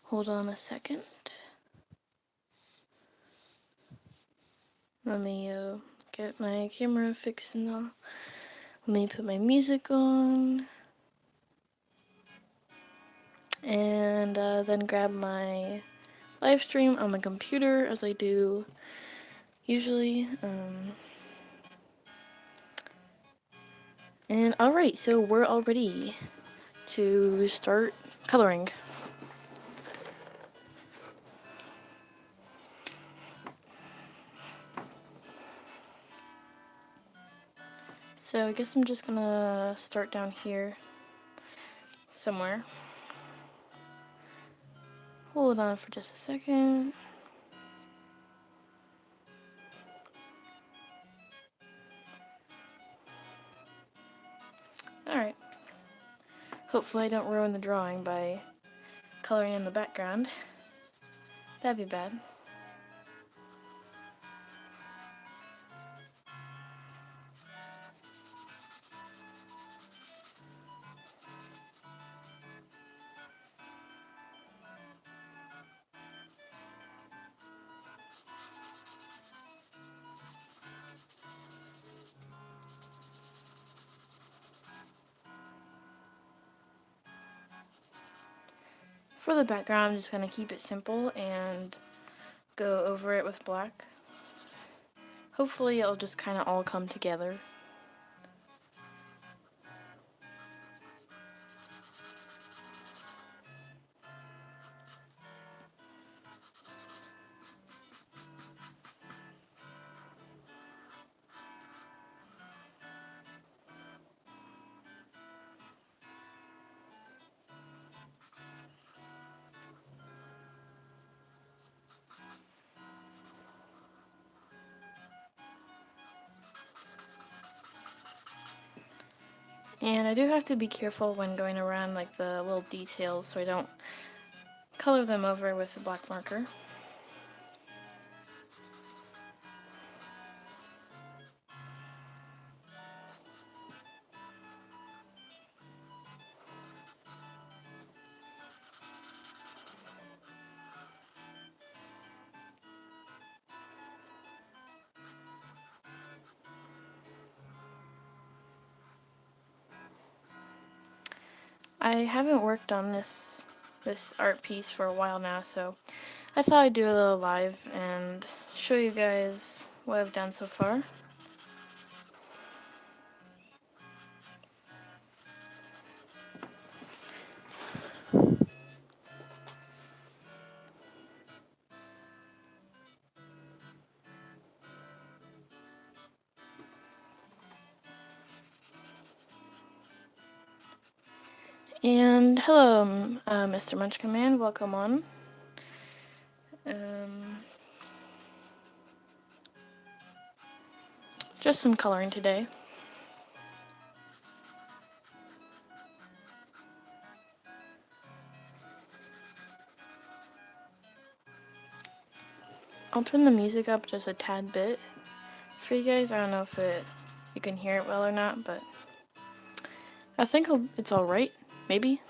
Hold on a second. Let me get my camera fixed now. Let me put my music on. And then grab my live stream on my computer as I do usually. And alright, so we're all ready to start coloring. So I guess I'm just gonna start down here somewhere. Hold on for just a second. Alright. Hopefully I don't ruin the drawing by coloring in the background. That'd be bad. For the background, I'm just going to keep it simple and go over it with black. Hopefully it'll just kind of all come together. And I do have to be careful when going around like the little details so I don't color them over with a black marker. I haven't worked on this art piece for a while now, so I thought I'd do a little live and show you guys what I've done so far. And hello, Mr. Munchkin, welcome on. Just some coloring today. I'll turn the music up just a tad bit for you guys. I don't know if you can hear it well or not, but I think it's alright, maybe.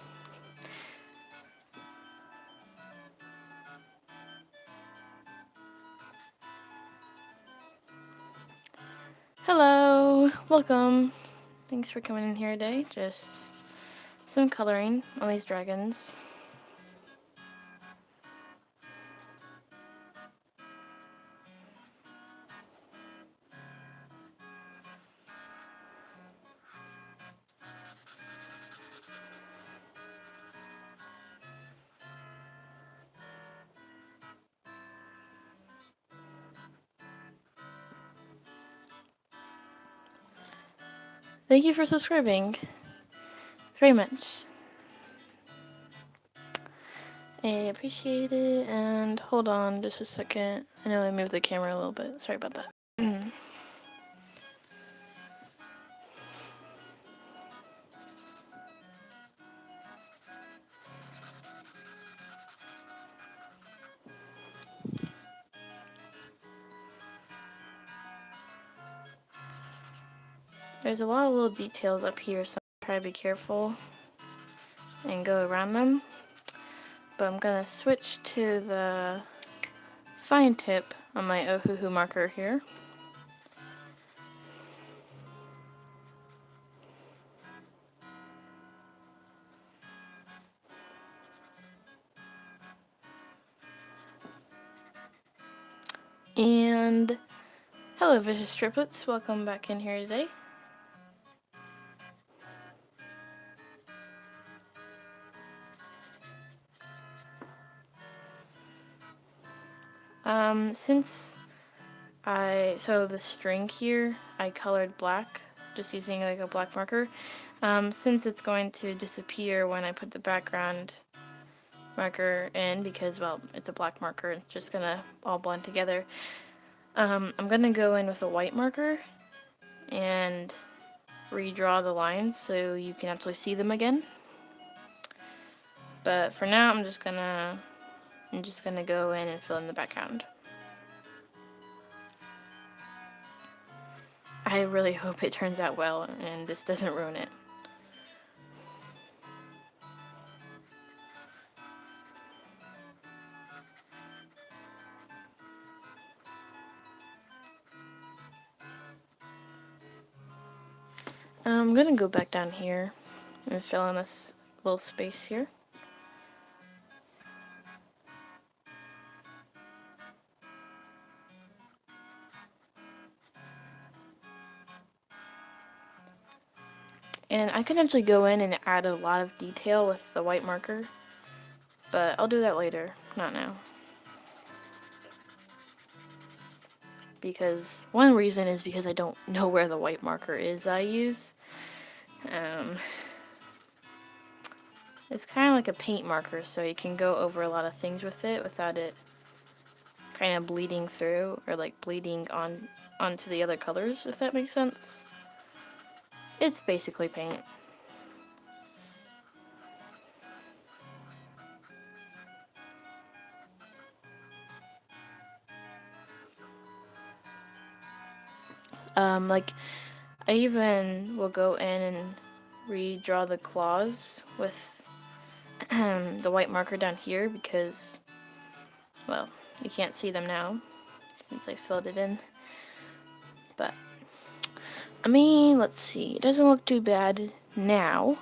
Hello, welcome. Thanks for coming in here today. Just some coloring on these dragons. Thank you for subscribing. Very much. I appreciate it, and hold on just a second. I know I moved the camera a little bit. Sorry about that. There's a lot of little details up here, so I'm trying to be careful and go around them. but I'm gonna switch to the fine tip on my Ohuhu marker here. And hello Vicious Triplets, welcome back in here today. So the string here, I colored black, just using like a black marker. Since it's going to disappear when I put the background marker in, because, well, it's a black marker, it's just gonna all blend together. I'm gonna go in with a white marker and redraw the lines so you can actually see them again. But for now, I'm just gonna go in and fill in the background. I really hope it turns out well and this doesn't ruin it. I'm gonna go back down here and fill in this little space here. And I can actually go in and add a lot of detail with the white marker, but I'll do that later, not now. Because one reason is because I don't know where the white marker is I use. It's kind of like a paint marker, so you can go over a lot of things with it without it kind of bleeding through or like bleeding onto the other colors, if that makes sense. It's basically paint. Like, I even will go in and redraw the claws with the white marker down here because, well, you can't see them now since I filled it in. But, I mean, let's see. It doesn't look too bad now,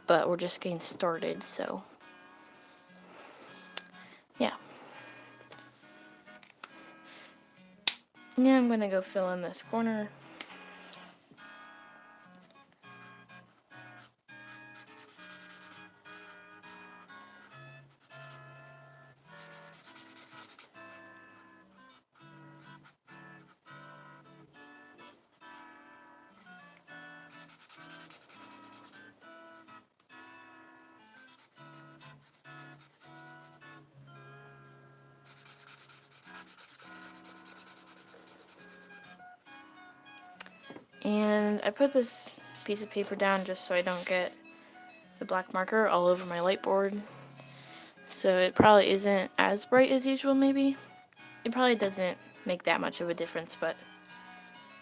but we're just getting started, so yeah. Yeah, I'm gonna go fill in this corner. And I put this piece of paper down just so I don't get the black marker all over my light board. So it probably isn't as bright as usual, maybe. It probably doesn't make that much of a difference, but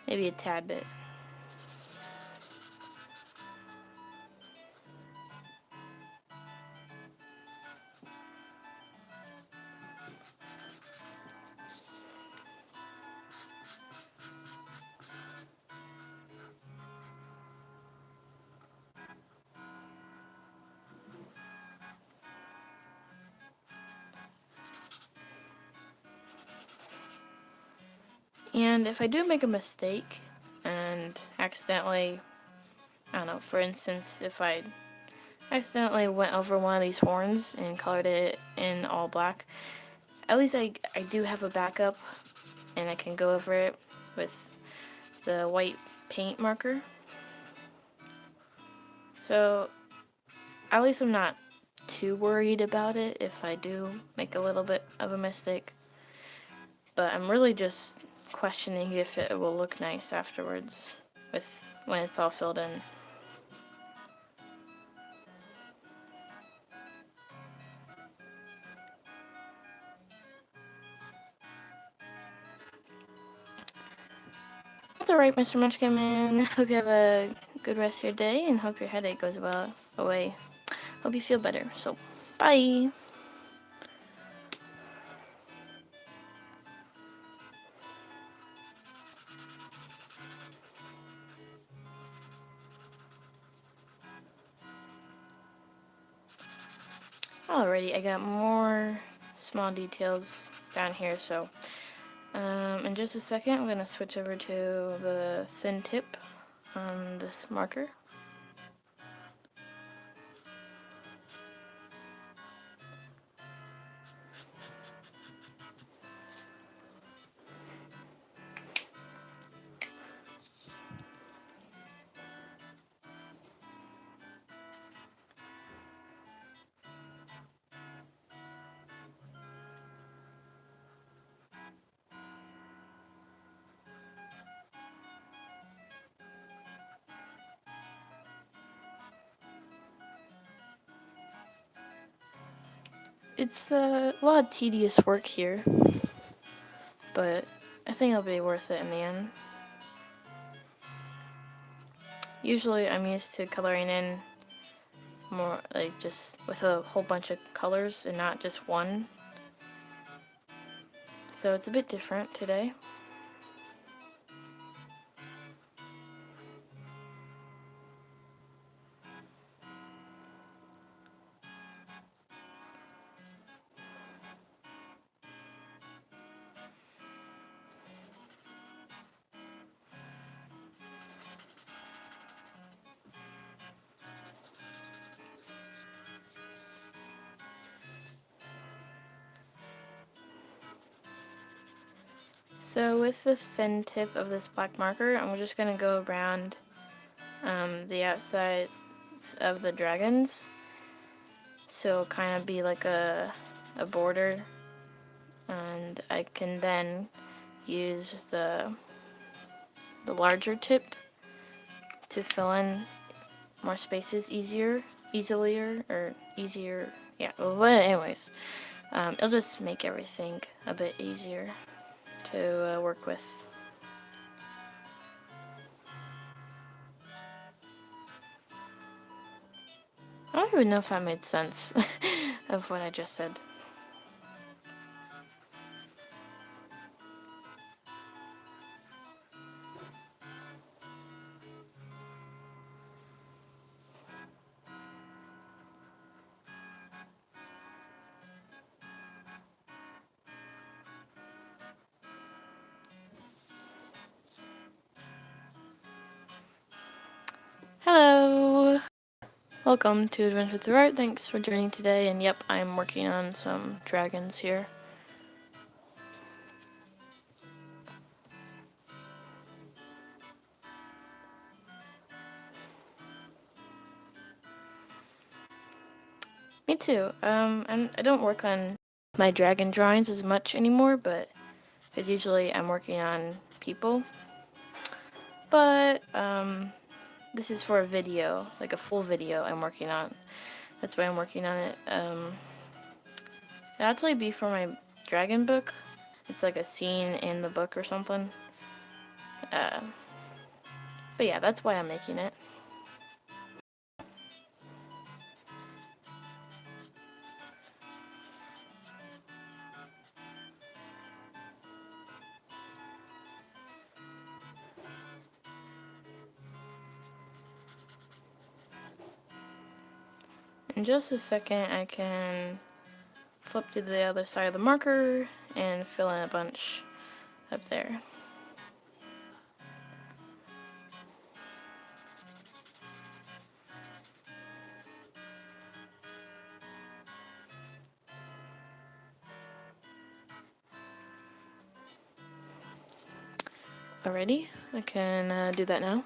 maybe a tad bit. And if I do make a mistake and accidentally, I don't know, for instance, if I accidentally went over one of these horns and colored it in all black, at least I do have a backup and I can go over it with the white paint marker. So at least I'm not too worried about it if I do make a little bit of a mistake. But I'm really just questioning if it will look nice afterwards when it's all filled in. That's alright, Mr. Munchkin. Hope you have a good rest of your day and hope your headache goes away. Hope you feel better. So, bye! Alrighty, I got more small details down here, so in just a second I'm going to switch over to the thin tip on this marker. It's a lot of tedious work here, but I think it'll be worth it in the end. Usually I'm used to coloring in more like just with a whole bunch of colors and not just one. So it's a bit different today. So with the thin tip of this black marker, I'm just going to go around the outsides of the dragons. So it'll kind of be like a border. And I can then use the larger tip to fill in more spaces easier, yeah, but anyways, it'll just make everything a bit easier to work with. I don't even know if that made sense of what I just said. Hello! Welcome to Adventure Through Art. Thanks for joining today, and yep, I'm working on some dragons here. Me too. I don't work on my dragon drawings as much anymore, but because usually I'm working on people. But this is for a video, like a full video I'm working on. That's why I'm working on it. It'll actually be for my dragon book. It's like a scene in the book or something. But yeah, that's why I'm making it. In just a second, I can flip to the other side of the marker and fill in a bunch up there. Alrighty, I can do that now.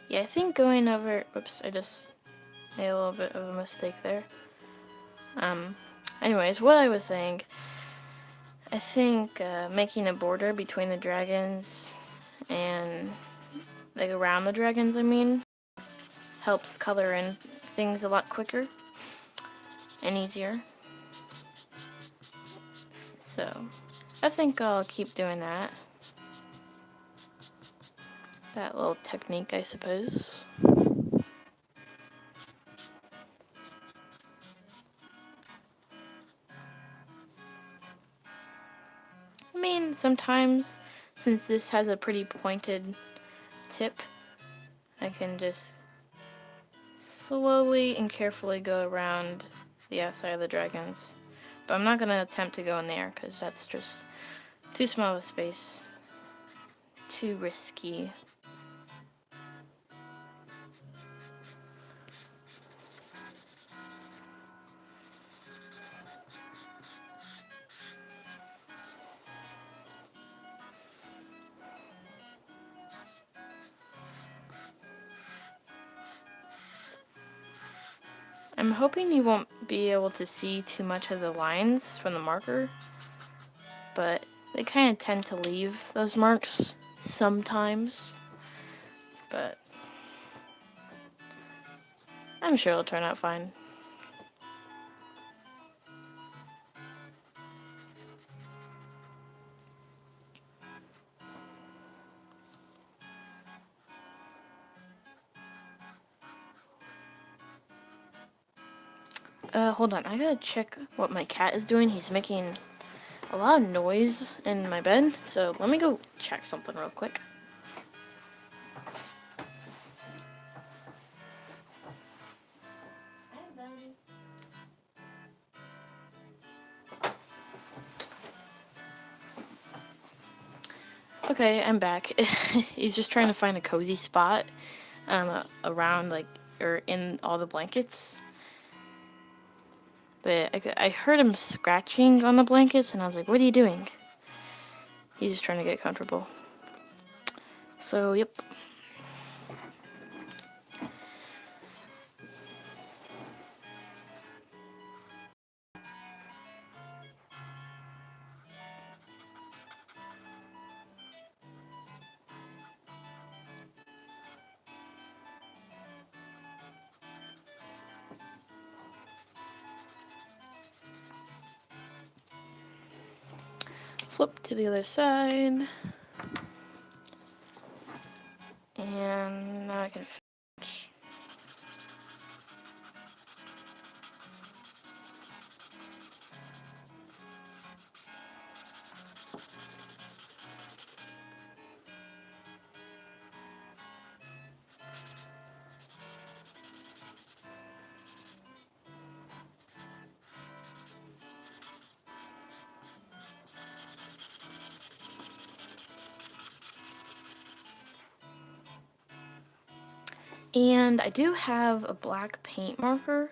Yeah, I think going over, whoops, I just made a little bit of a mistake there. Anyways, what I was saying, I think making a border between the dragons and, like, around the dragons, I mean, helps color in things a lot quicker and easier. So, I think I'll keep doing that. that little technique, I suppose. I mean, sometimes, since this has a pretty pointed tip, I can just slowly and carefully go around the outside of the dragons. But I'm not going to attempt to go in there, because that's just too small of a space. Too risky. I'm hoping you won't be able to see too much of the lines from the marker, but they kind of tend to leave those marks sometimes, but I'm sure it'll turn out fine. Hold on, I gotta check what my cat is doing. He's making a lot of noise in my bed, so let me go check something real quick. Okay, I'm back. He's just trying to find a cozy spot around, like, or in all the blankets. But I heard him scratching on the blankets, and I was like, what are you doing? He's just trying to get comfortable. So, yep. Flip to the other side. And now I can finish. And I do have a black paint marker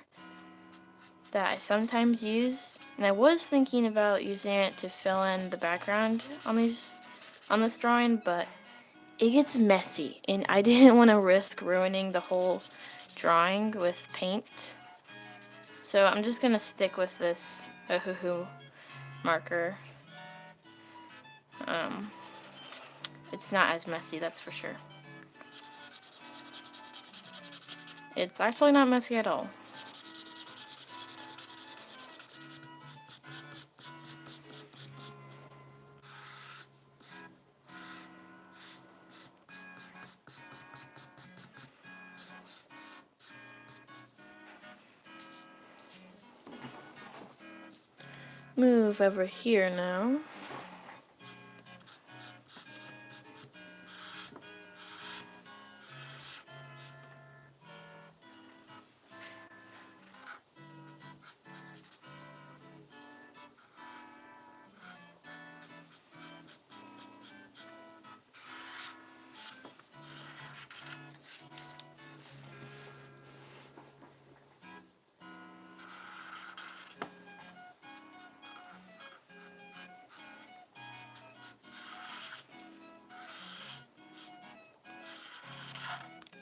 that I sometimes use, and I was thinking about using it to fill in the background on this drawing, but it gets messy, and I didn't want to risk ruining the whole drawing with paint. So I'm just gonna stick with this Ohuhu marker. It's not as messy, that's for sure. It's actually not messy at all. Move over here now.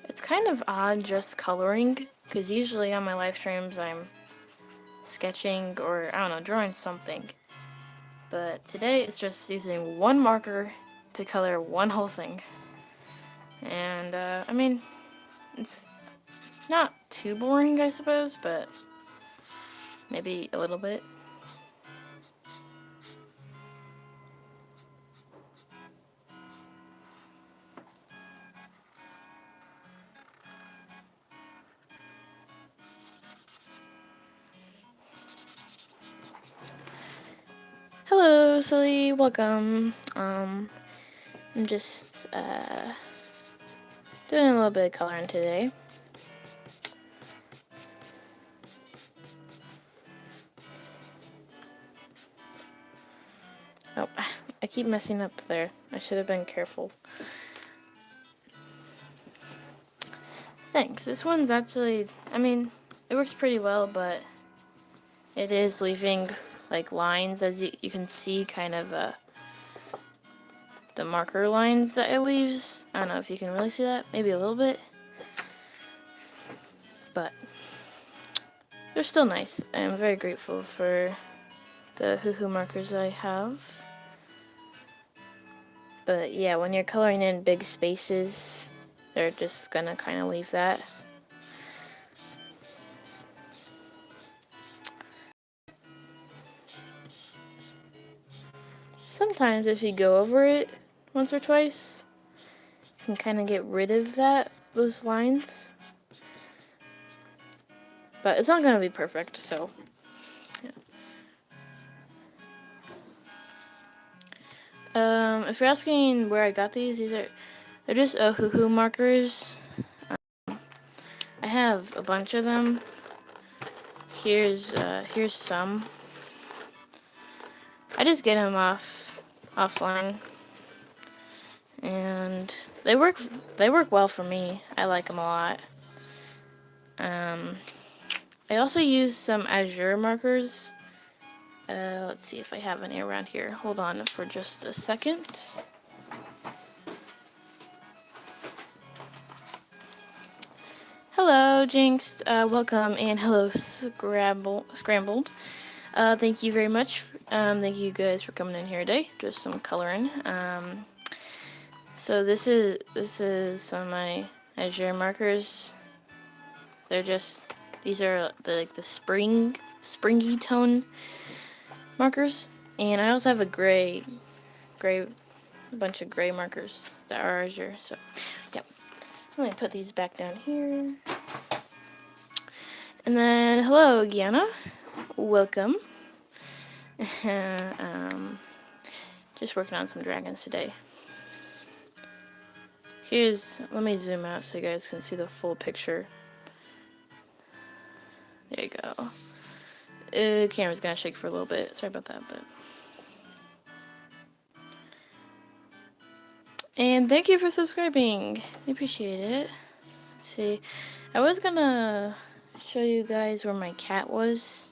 It's kind of odd just coloring, because usually on my live streams I'm sketching or, I don't know, drawing something. But today it's just using one marker to color one whole thing. And, I mean, it's not too boring, I suppose, but maybe a little bit. Silly, welcome. I'm just doing a little bit of coloring today. Oh, I keep messing up there. I should have been careful. Thanks. This one's actually, I mean, it works pretty well, but it is leaving like lines, as you can see, kind of the marker lines that it leaves. I don't know if you can really see that, maybe a little bit, but they're still nice. I'm very grateful for the Hoo-Hoo markers I have. But yeah, when you're coloring in big spaces, they're just gonna kind of leave that. Sometimes if you go over it once or twice, you can kind of get rid of those lines. But it's not gonna be perfect, so yeah. If you're asking where I got they're just Hoo-Hoo markers. I have a bunch of them. Here's some. I just get them offline, and they work well for me. I like them a lot. I also use some Azure markers. Let's see if I have any around here. Hold on for just a second. Hello, Jinx. Welcome, and hello, Scrambled. Thank you very much. Thank you guys for coming in here today. Just some coloring. So this is some of my Azure markers. These are the springy tone markers, and I also have a bunch of gray markers that are Azure. So, yep. Let me put these back down here. And then, hello, Gianna. Welcome. Just working on some dragons today. Let me zoom out so you guys can see the full picture. There you go. The camera's gonna shake for a little bit. Sorry about that, but. And thank you for subscribing. I appreciate it. Let's see. I was gonna show you guys where my cat was,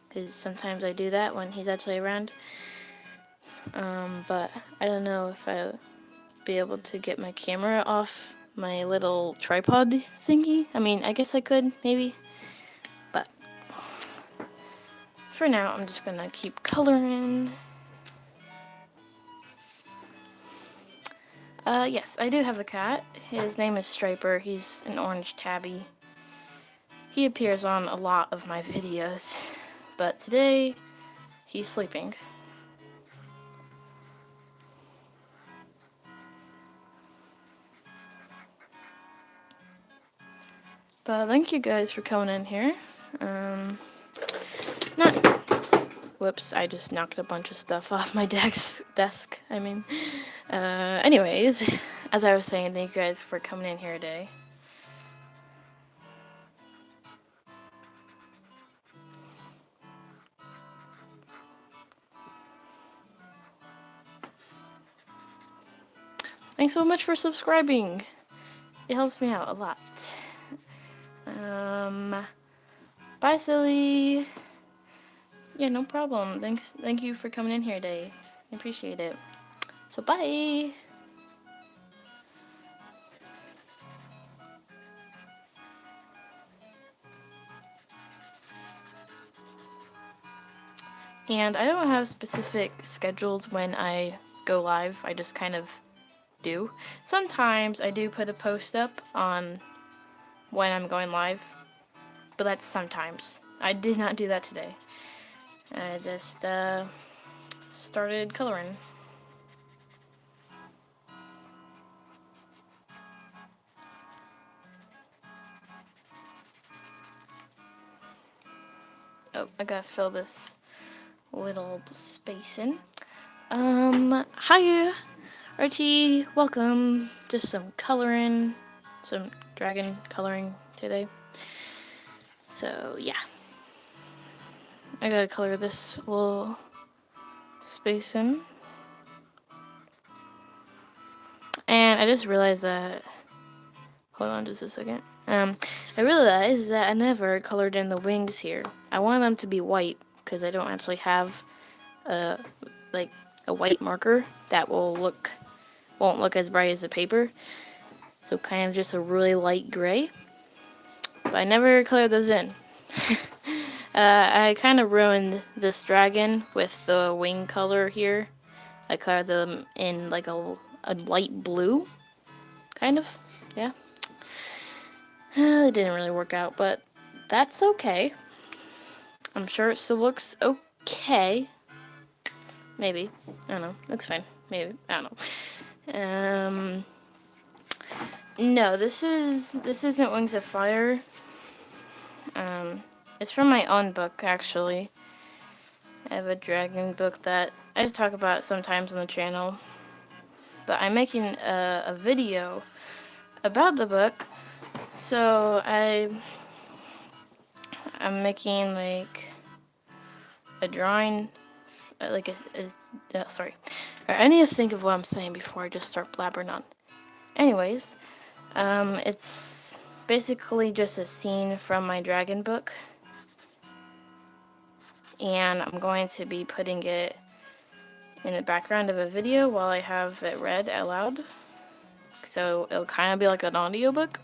because sometimes I do that when he's actually around. But I don't know if I'll be able to get my camera off my little tripod thingy. I mean, I guess I could, maybe. But for now, I'm just gonna keep coloring. Yes, I do have a cat. His name is Striper. He's an orange tabby. He appears on a lot of my videos, but today he's sleeping. But thank you guys for coming in here. Whoops, I just knocked a bunch of stuff off my desk. Anyways, as I was saying, thank you guys for coming in here today. Thanks so much for subscribing. It helps me out a lot. Bye, Silly. Yeah, no problem. Thank you for coming in here today. I appreciate it. So, bye. And I don't have specific schedules when I go live. I just kind of do. Sometimes I do put a post up on when I'm going live, but that's sometimes. I did not do that today. I just started coloring. Oh, I gotta fill this little space in. Hiya, Archie, welcome. Just some coloring, some dragon coloring today. So, yeah. I gotta color this little space in. And I just realized that, hold on just a second. I realized that I never colored in the wings here. I want them to be white, because I don't actually have like a white marker that won't look as bright as the paper. So kind of just a really light gray. But I never colored those in. I kind of ruined this dragon with the wing color here. I colored them in like a light blue, kind of, yeah. It didn't really work out, but that's okay. I'm sure it still looks okay. Maybe. I don't know. Looks fine. Maybe. I don't know. No, this isn't Wings of Fire. It's from my own book, actually. I have a dragon book that I just talk about sometimes on the channel. But I'm making a video about the book. So I'm making like a drawing, like sorry. I need to think of what I'm saying before I just start blabbering on. Anyways, it's basically just a scene from my dragon book, and I'm going to be putting it in the background of a video while I have it read out loud. So it'll kind of be like an audiobook.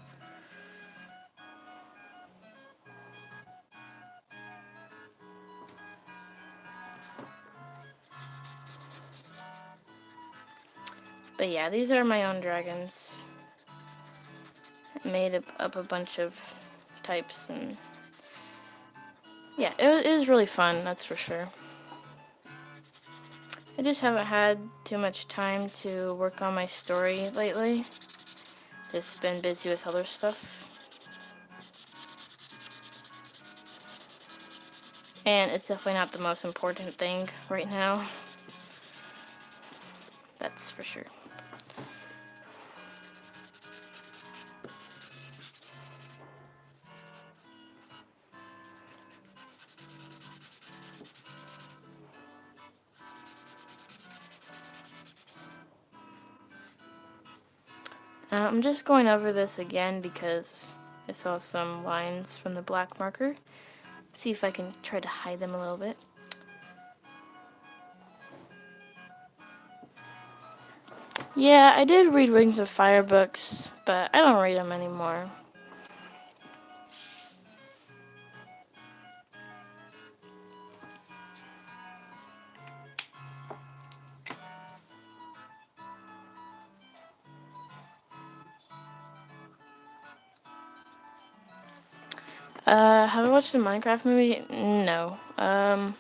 But yeah, these are my own dragons. I made up a bunch of types, and yeah, it was really fun, that's for sure. I just haven't had too much time to work on my story lately. Just been busy with other stuff. And it's definitely not the most important thing right now. That's for sure. I'm just going over this again because I saw some lines from the black marker. See if I can try to hide them a little bit. Yeah, I did read Wings of Fire books, but I don't read them anymore. Have I watched the Minecraft movie? No. I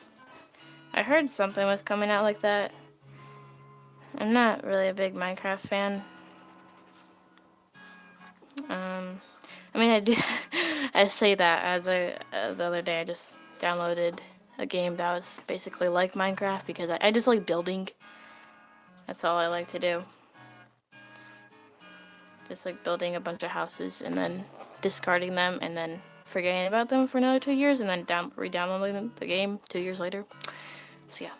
heard something was coming out like that. I'm not really a big Minecraft fan. I mean, I do. I say that as the other day I just downloaded a game that was basically like Minecraft because I just like building. That's all I like to do. Just like building a bunch of houses and then discarding them and then forgetting about them for another 2 years and then re-downloading the game 2 years later. So yeah.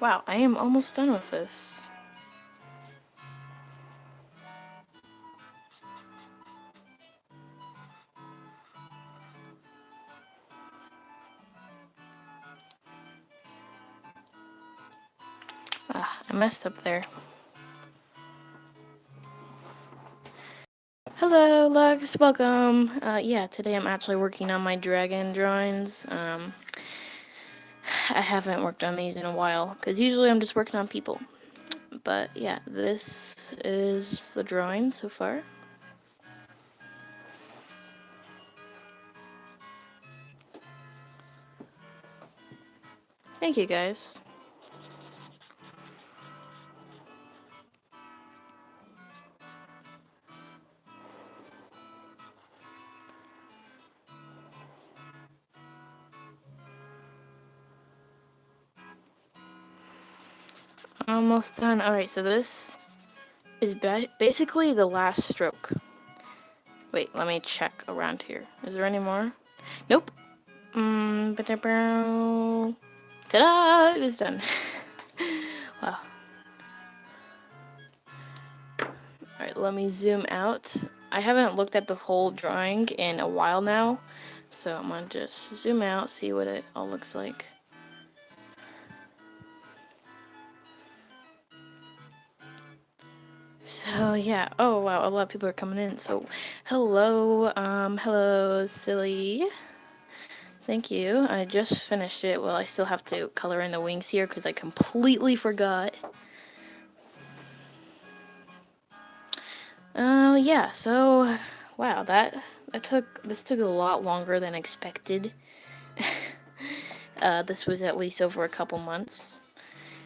Wow, I am almost done with this. I messed up there. Hello, Lux, welcome. Yeah, today I'm actually working on my dragon drawings. I haven't worked on these in a while, because usually I'm just working on people. But yeah, this is the drawing so far. Thank you guys. Almost done. Alright, so this is basically the last stroke. Wait, let me check around here. Is there any more? Nope. Ta-da! It is done. Wow. Alright, let me zoom out. I haven't looked at the whole drawing in a while now, so I'm gonna just zoom out, see what it all looks like. So yeah, oh wow, a lot of people are coming in. So hello Silly. Thank you. I just finished it. Well, I still have to color in the wings here because I completely forgot. Yeah, so wow, this took a lot longer than expected. This was at least over a couple months,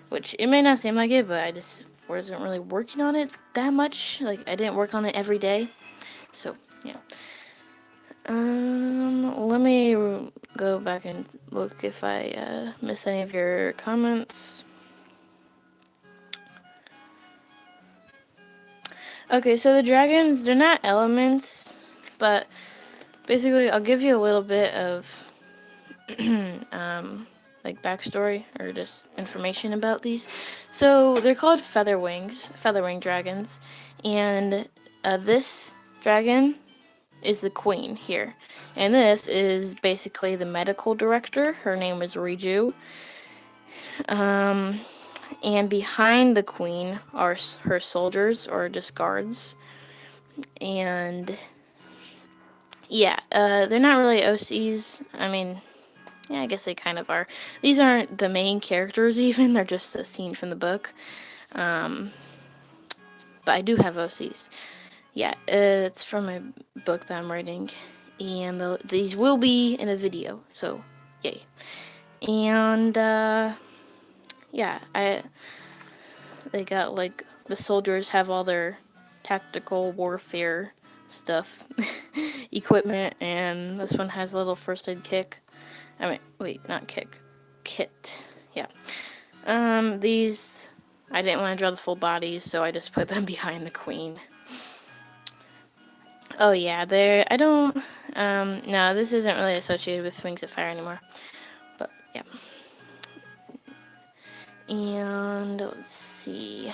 which it may not seem like it, but I just wasn't really working on it that much. Like, I didn't work on it every day, so yeah. Let me go back and look if I missed any of your comments. Okay, so the dragons, they're not elements, but basically I'll give you a little bit of like backstory or just information about these. So they're called featherwing dragons, and this dragon is the queen here, and this is basically the medical director. Her name is Riju. And behind the queen are her soldiers, or just guards, and yeah, they're not really OCs. I mean, yeah, I guess they kind of are. These aren't the main characters even, they're just a scene from the book. But I do have OCs. Yeah, it's from a book that I'm writing, and these will be in a video, so yay. And yeah, they got, like, the soldiers have all their tactical warfare stuff, equipment, and this one has a little first aid kit. I mean, wait, not kick. Kit. Yeah. These, I didn't want to draw the full bodies, so I just put them behind the queen. Oh yeah, I don't, no, this isn't really associated with Wings of Fire anymore. But, yeah. And, let's see.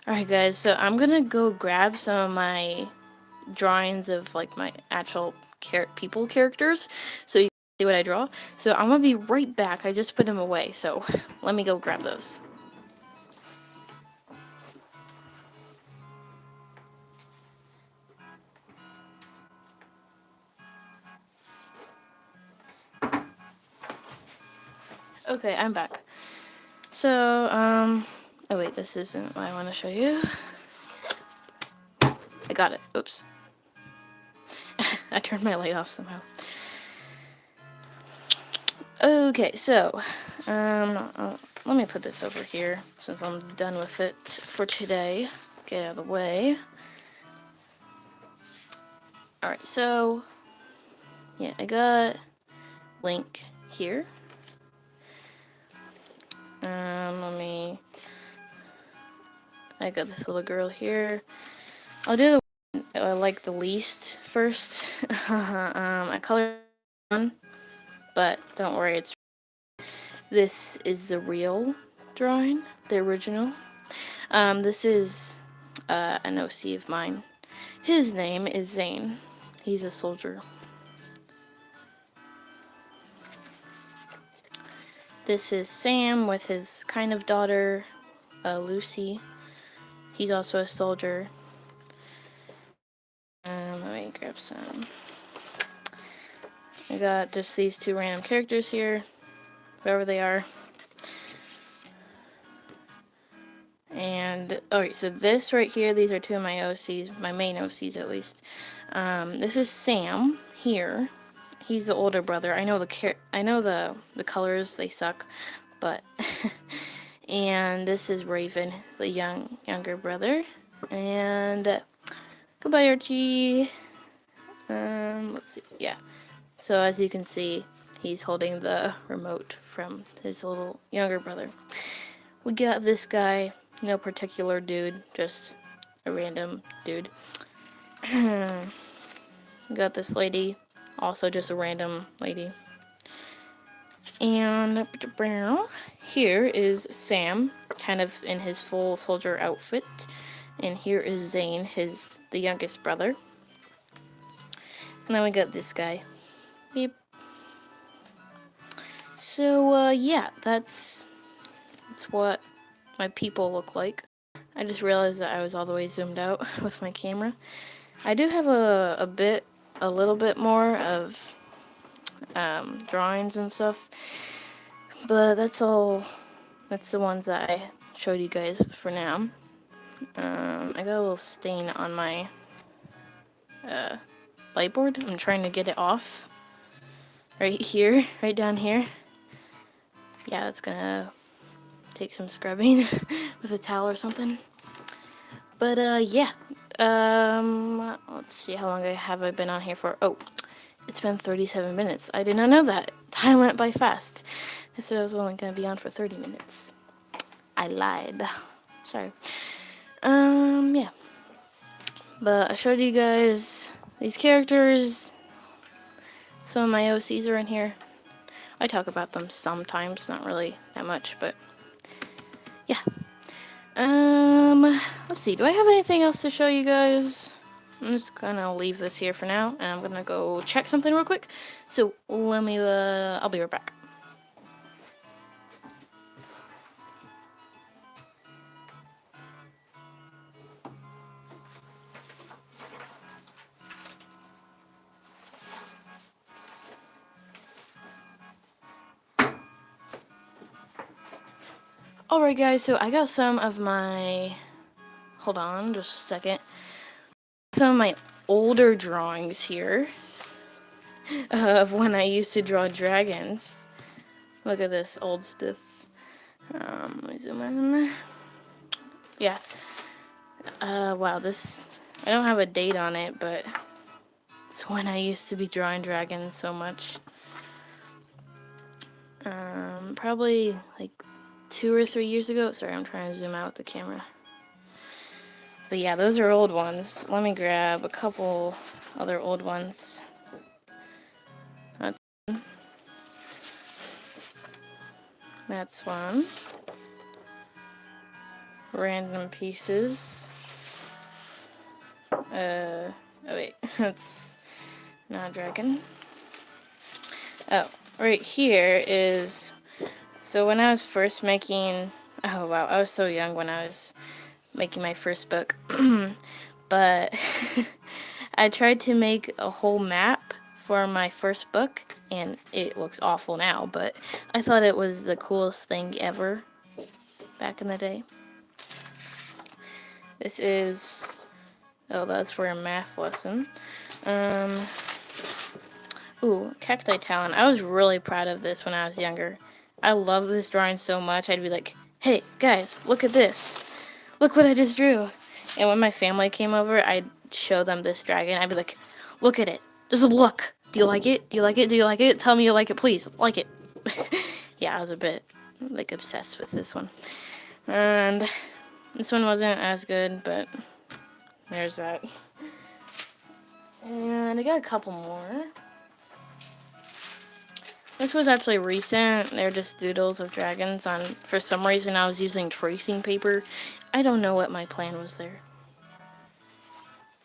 Alright guys, so I'm gonna go grab some of my drawings of, like, my actual people characters, so you can see what I draw. So I'm gonna be right back. I just put them away, so let me go grab those. Okay, I'm back. So, oh wait, this isn't what I want to show you. I got it. Oops. I turned my light off somehow. Okay, so, let me put this over here, since I'm done with it for today. Get out of the way. Alright, so, yeah, I got Link here. I got this little girl here. I'll do the one I like the least first. I colored one, but don't worry, this is the real drawing, the original. This is an OC of mine. His name is Zane. He's a soldier. This is Sam with his kind of daughter, Lucy. He's also a soldier. Let me grab some. I got just these two random characters here, whoever they are. And alright, so this right here, these are two of my OCs, my main OCs at least. This is Sam here. He's the older brother. I know the colors, they suck, but and this is Raven, the younger brother. And goodbye, Archie. Let's see. Yeah. So as you can see, he's holding the remote from his little younger brother. We got this guy, no particular dude, just a random dude. Got this lady, also just a random lady. And here is Sam, kind of in his full soldier outfit. And here is Zane, the youngest brother. And then we got this guy. Beep. So, yeah, that's what my people look like. I just realized that I was all the way zoomed out with my camera. I do have a little bit more of drawings and stuff, but that's all. That's the ones that I showed you guys for now. I got a little stain on my light board. I'm trying to get it off. Right here, right down here. Yeah, that's gonna take some scrubbing with a towel or something. But yeah. Let's see, how long have I been on here for? Oh, it's been 37 minutes. I did not know that. Time went by fast. I said I was only gonna be on for 30 minutes. I lied. Sorry. Yeah. But I showed you guys these characters. Some of my OCs are in here. I talk about them sometimes, not really that much, but yeah. Let's see, do I have anything else to show you guys? I'm just gonna leave this here for now, and I'm gonna go check something real quick. So, let me, I'll be right back. Alright guys, so I got some of my, hold on just a second, some of my older drawings here of when I used to draw dragons. Look at this old stuff. Let me zoom in. Yeah. Wow, this, I don't have a date on it, but it's when I used to be drawing dragons so much. Probably like 2 or 3 years ago. Sorry, I'm trying to zoom out with the camera. But yeah, those are old ones. Let me grab a couple other old ones. That's one. Random pieces. Oh wait, that's not a dragon. Oh, right here is, so when I was first making, oh wow, I was so young when I was making my first book, but I tried to make a whole map for my first book, and it looks awful now, but I thought it was the coolest thing ever back in the day. This is, oh, that's for a math lesson. Ooh, Cacti Talon. I was really proud of this when I was younger. I love this drawing so much. I'd be like, hey, guys, look at this. Look what I just drew. And when my family came over, I'd show them this dragon. I'd be like, look at it. There's a look. Do you like it? Do you like it? Do you like it? Tell me you like it, please. Like it. Yeah, I was a bit, like, obsessed with this one. And this one wasn't as good, but there's that. And I got a couple more. This was actually recent. They're just doodles of dragons on, for some reason I was using tracing paper. I don't know what my plan was there.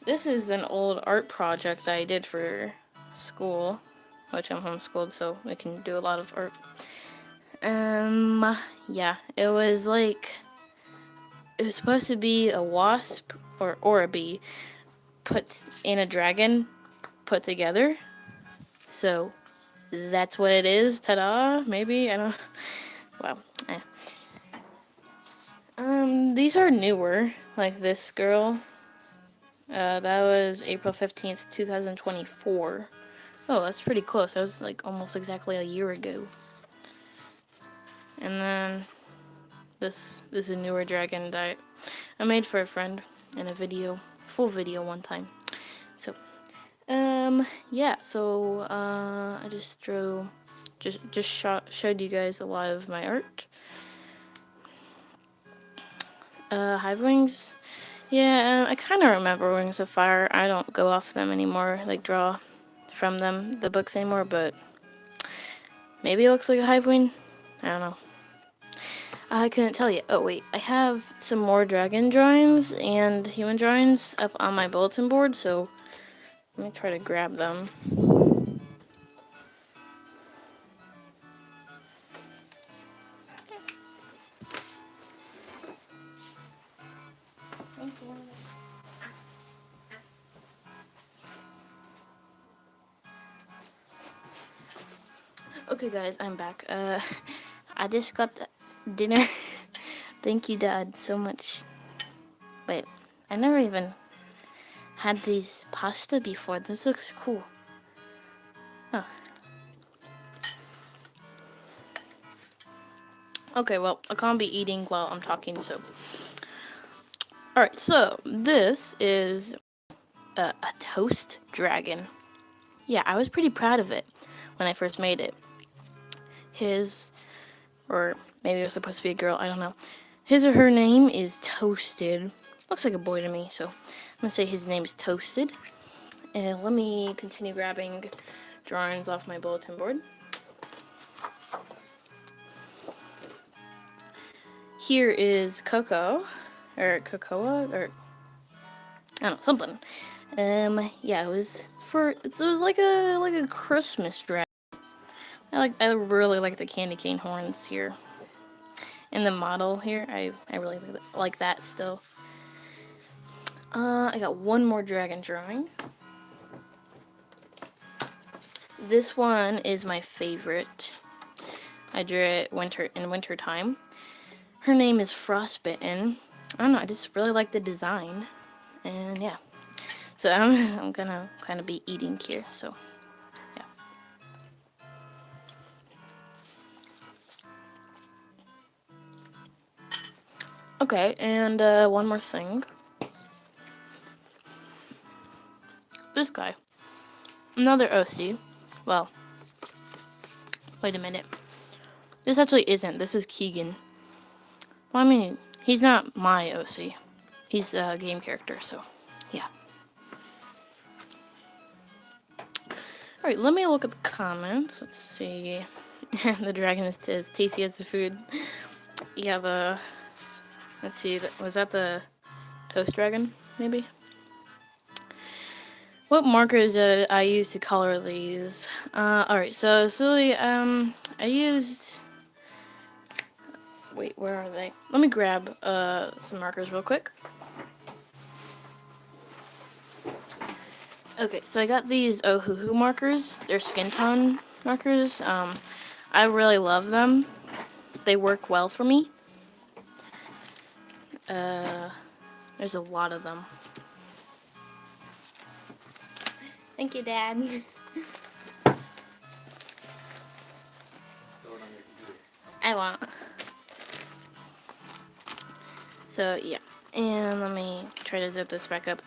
This is an old art project that I did for school, which I'm homeschooled, so I can do a lot of art. Yeah, it was like, it was supposed to be a wasp or a bee put in a dragon put together. So that's what it is. Ta-da, maybe, I don't, wow. These are newer, like this girl. That was April 15th, 2024. Oh, that's pretty close. That was like almost exactly a year ago. And then this is a newer dragon that I made for a friend in a video, full video one time. So, yeah. So, I just showed you guys a lot of my art. Hive wings. Yeah, I kind of remember Wings of Fire. I don't go off them anymore, like draw from them, the books anymore, but maybe it looks like a hive wing. I don't know. I couldn't tell you. Oh, wait. I have some more dragon drawings and human drawings up on my bulletin board, so let me try to grab them. Okay, guys, I'm back. I just got dinner. Thank you, Dad, so much. Wait, I never even had these pasta before. This looks cool. Oh. Okay, well, I can't be eating while I'm talking, so. Alright, so this is a toast dragon. Yeah, I was pretty proud of it when I first made it. His, or maybe it was supposed to be a girl, I don't know. His or her name is Toasted. Looks like a boy to me, so I'm gonna say his name is Toasted. And let me continue grabbing drawings off my bulletin board. Here is Coco, or Cocoa, or I don't know, something. Yeah, it was like a Christmas dragon. I really like the candy cane horns here. And the model here, I really like that still. I got one more dragon drawing. This one is my favorite. I drew it in winter time. Her name is Frostbitten. I don't know, I just really like the design. And yeah. So I'm gonna kind of be eating here, so yeah. Okay, and one more thing. This guy. Another OC. Well, wait a minute. This actually isn't. This is Keegan. Well, I mean, he's not my OC. He's a game character, so yeah. Alright, let me look at the comments. Let's see. The dragon is as tasty as the food. Yeah, let's see. Was that the toast dragon, maybe? What markers did I use to color these? Alright, so silly, I used... Wait, where are they? Let me grab, some markers real quick. Okay, so I got these Ohuhu markers. They're skin tone markers. I really love them. They work well for me. There's a lot of them. Thank you, Dad. I won't. So, yeah. And let me try to zip this back up.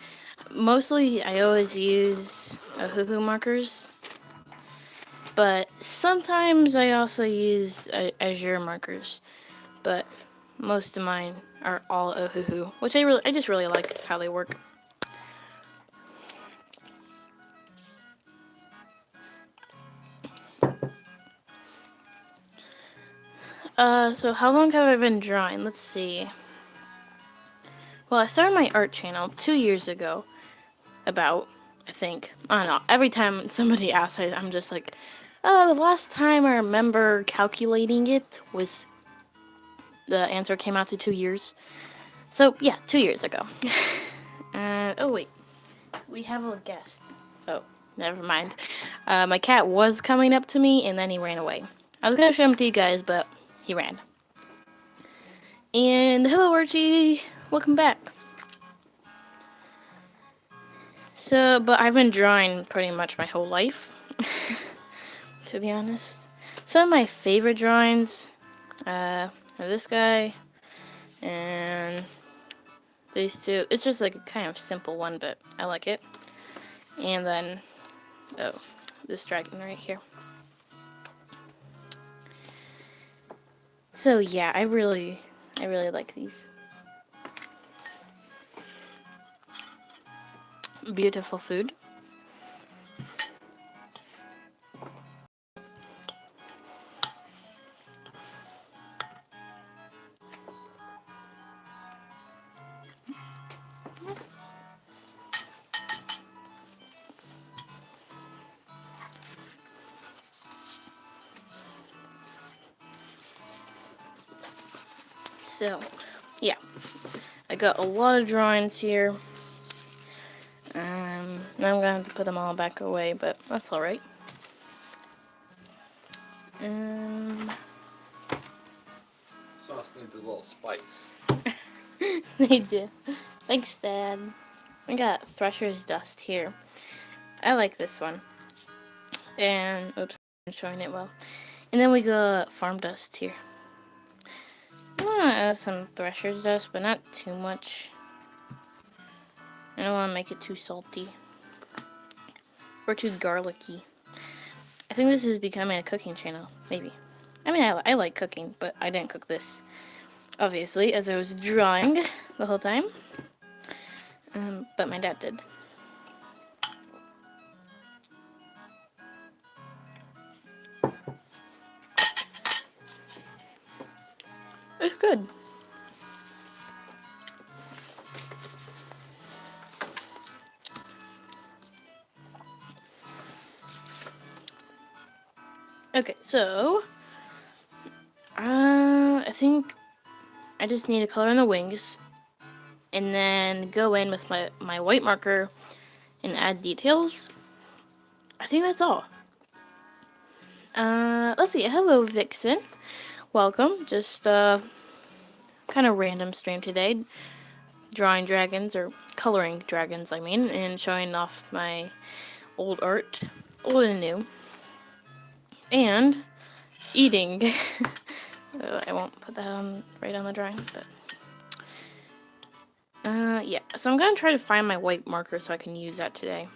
Mostly, I always use Ohuhu markers. But sometimes I also use Azure markers. But most of mine are all Ohuhu, which I just really like how they work. So how long have I been drawing? Let's see. Well, I started my art channel 2 years ago. I think. I don't know. Every time somebody asks, I'm just like, oh, the last time I remember calculating it was the answer came out to 2 years. So, yeah, 2 years ago. Oh, wait. We have a guest. Oh, never mind. My cat was coming up to me, and then he ran away. I was going to show him to you guys, but he ran. And hello Archie, welcome back. So, but I've been drawing pretty much my whole life, to be honest. Some of my favorite drawings are this guy and these two. It's just like a kind of simple one, but I like it. And then, oh, this dragon right here. So yeah, I really like these. Beautiful food. So, yeah, I got a lot of drawings here. Now I'm gonna have to put them all back away, but that's alright. Sauce needs a little spice. They do. Thanks, Dad. I got Thresher's Dust here. I like this one. And, oops, I'm showing it well. And then we got Farm Dust here. I want to add some Thresher's Dust, but not too much. I don't want to make it too salty. Or too garlicky. I think this is becoming a cooking channel, maybe. I mean, I like cooking, but I didn't cook this, obviously, as I was drawing the whole time. But my dad did. It's good. Okay, so I think I just need to color in the wings and then go in with my white marker and add details. I think that's all. Let's see. Hello, Vixen. Welcome. Just kind of random stream today. Drawing dragons, or coloring dragons, I mean, and showing off my old art. Old and new. And eating. I won't put that on right on the drawing, but yeah. So I'm gonna try to find my white marker so I can use that today.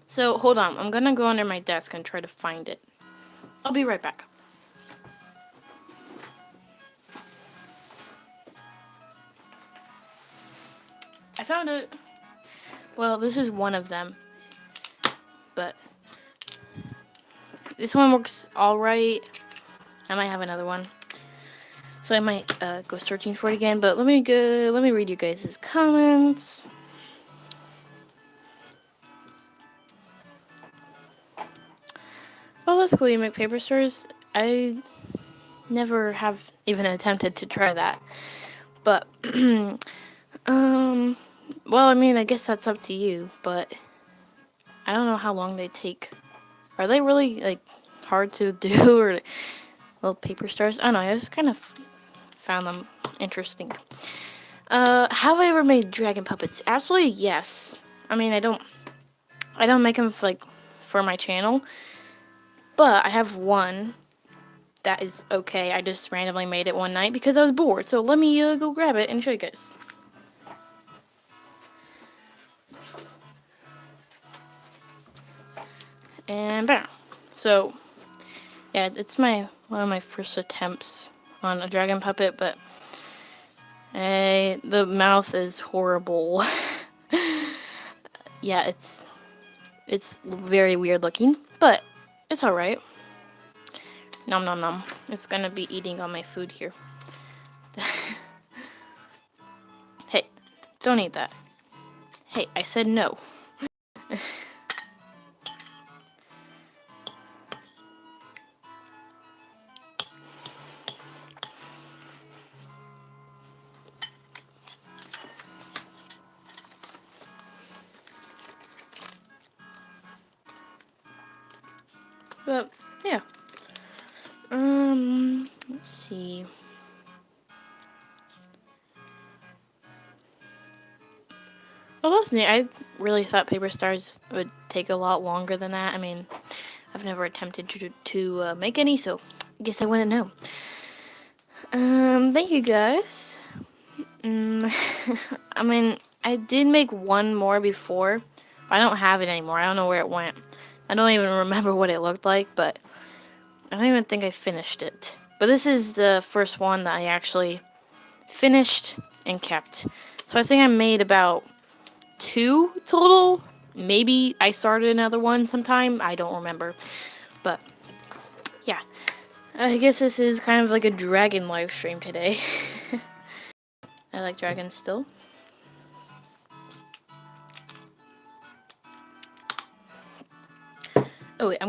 So hold on, I'm gonna go under my desk and try to find it. I'll be right back. I found it. Well, this is one of them, but this one works alright. I might have another one, so I might go searching for it again. But let me read you guys' comments. Oh, that's cool. You make paper stars. I never have even attempted to try that, but well, I mean, I guess that's up to you. But I don't know how long they take. Are they really like hard to do, or little paper stars? I don't know. I just kind of found them interesting. Have I ever made dragon puppets? Actually, yes. I mean, I don't make them like for my channel, but I have one that is okay. I just randomly made it one night because I was bored. So let me go grab it and show you guys. And bam. So yeah, it's one of my first attempts on a dragon puppet, but the mouth is horrible. Yeah, it's very weird looking, but it's alright. Nom nom nom. It's gonna be eating on my food here. Hey, don't eat that. Hey, I said no. But yeah. personally, I really thought Paper Stars would take a lot longer than that. I mean, I've never attempted to make any, so I guess I wouldn't know. Thank you guys. I mean, I did make one more before. I don't have it anymore. I don't know where it went. I don't even remember what it looked like, but I don't even think I finished it. But this is the first one that I actually finished and kept. So I think I made about 2 total. Maybe I started another one sometime. I don't remember. But yeah, I guess this is kind of like a dragon live stream today. I like dragons still. Oh wait,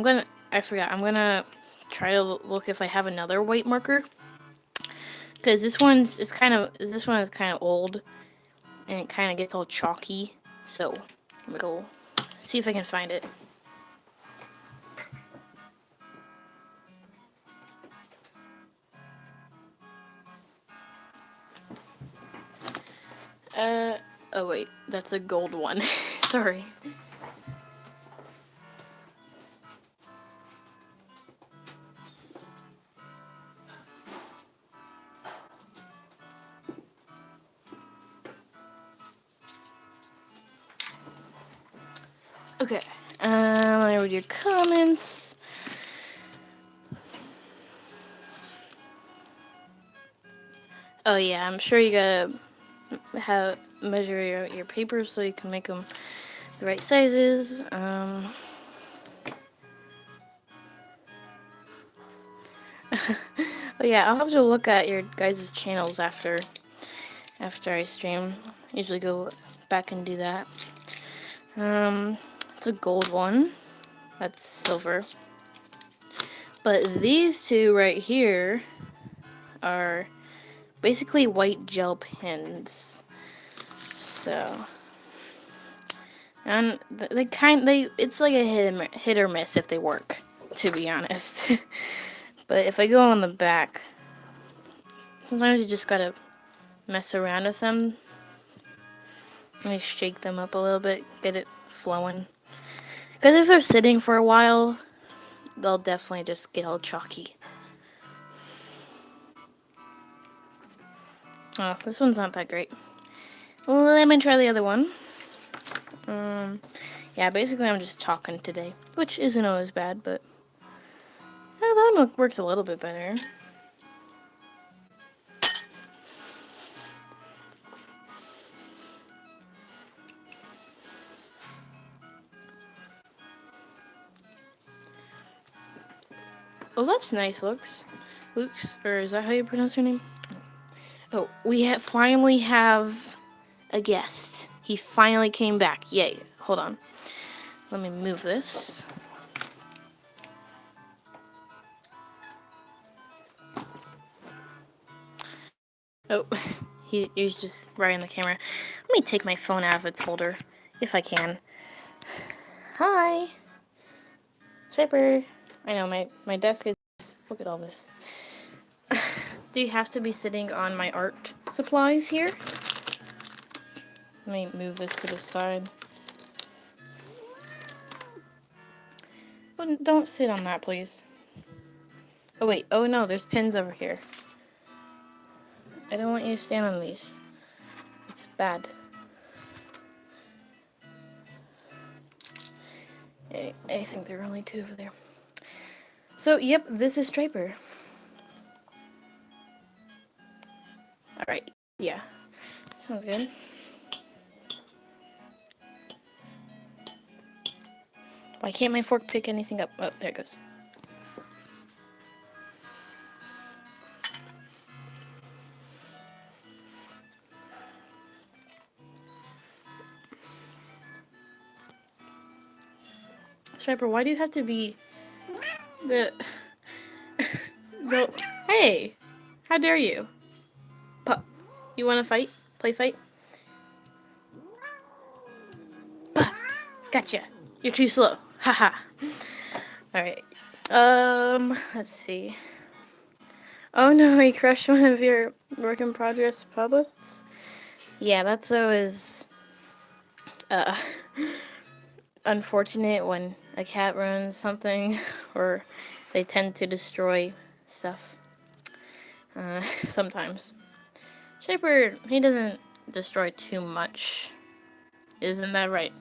I forgot. I'm gonna try to look if I have another white marker. Because this one is kind of old. And it kind of gets all chalky. So, I'm gonna go see if I can find it. Oh wait, that's a gold one. Sorry. Okay, I read your comments. Oh yeah, I'm sure you gotta measure your papers so you can make them the right sizes. Oh yeah, I'll have to look at your guys' channels after I stream. Usually go back and do that. It's a gold one. That's silver. But these two right here are basically white gel pens. So, and it's like a hit or miss if they work, to be honest. But if I go on the back, sometimes you just gotta mess around with them. Let me shake them up a little bit, get it flowing. Because if they're sitting for a while, they'll definitely just get all chalky. Oh, this one's not that great. Let me try the other one. Yeah, basically I'm just talking today, which isn't always bad, but that one works a little bit better. Oh, that's nice, Lux, or is that how you pronounce your name? Oh, we finally have a guest. He finally came back. Yay. Hold on. Let me move this. Oh, he's just right in the camera. Let me take my phone out of its holder, if I can. Hi. Striper. I know, my desk is... Look at all this. Do you have to be sitting on my art supplies here? Let me move this to the side. Oh, don't sit on that, please. Oh, wait. Oh, no, there's pins over here. I don't want you to stand on these. It's bad. I think there are only 2 over there. So, yep, this is Striper. Alright, yeah. Sounds good. Why can't my fork pick anything up? Oh, there it goes. Striper, why do you have to be the... Hey! How dare you? Pup. You wanna fight? Play fight? Puh. Gotcha. You're too slow. Haha. Alright. Let's see. Oh no, he crushed one of your work in progress puppets? Yeah, that's always uh, unfortunate when a cat ruins something, or they tend to destroy stuff. Sometimes. Shaper, he doesn't destroy too much. Isn't that right?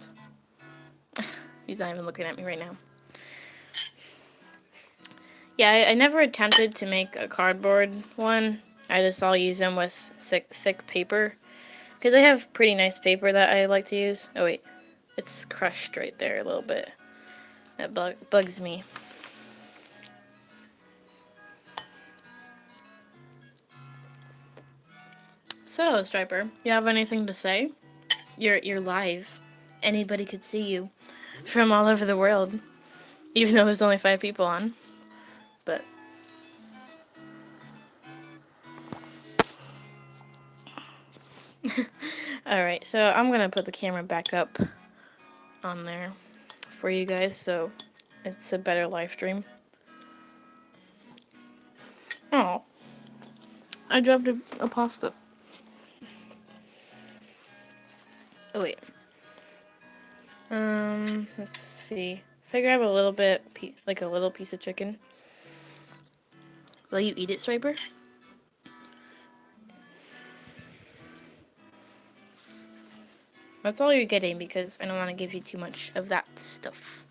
He's not even looking at me right now. Yeah, I never attempted to make a cardboard one. I just all use them with thick paper. Because I have pretty nice paper that I like to use. Oh wait, it's crushed right there a little bit. That bugs me. So, Striper, you have anything to say? You're live. Anybody could see you from all over the world, even though there's only 5 people on. But alright, so I'm gonna put the camera back up on there for you guys so it's a better live stream. Oh, I dropped a pasta. Oh wait. Let's see. If I grab a little bit, like a little piece of chicken, will you eat it, Striper? That's all you're getting because I don't want to give you too much of that stuff.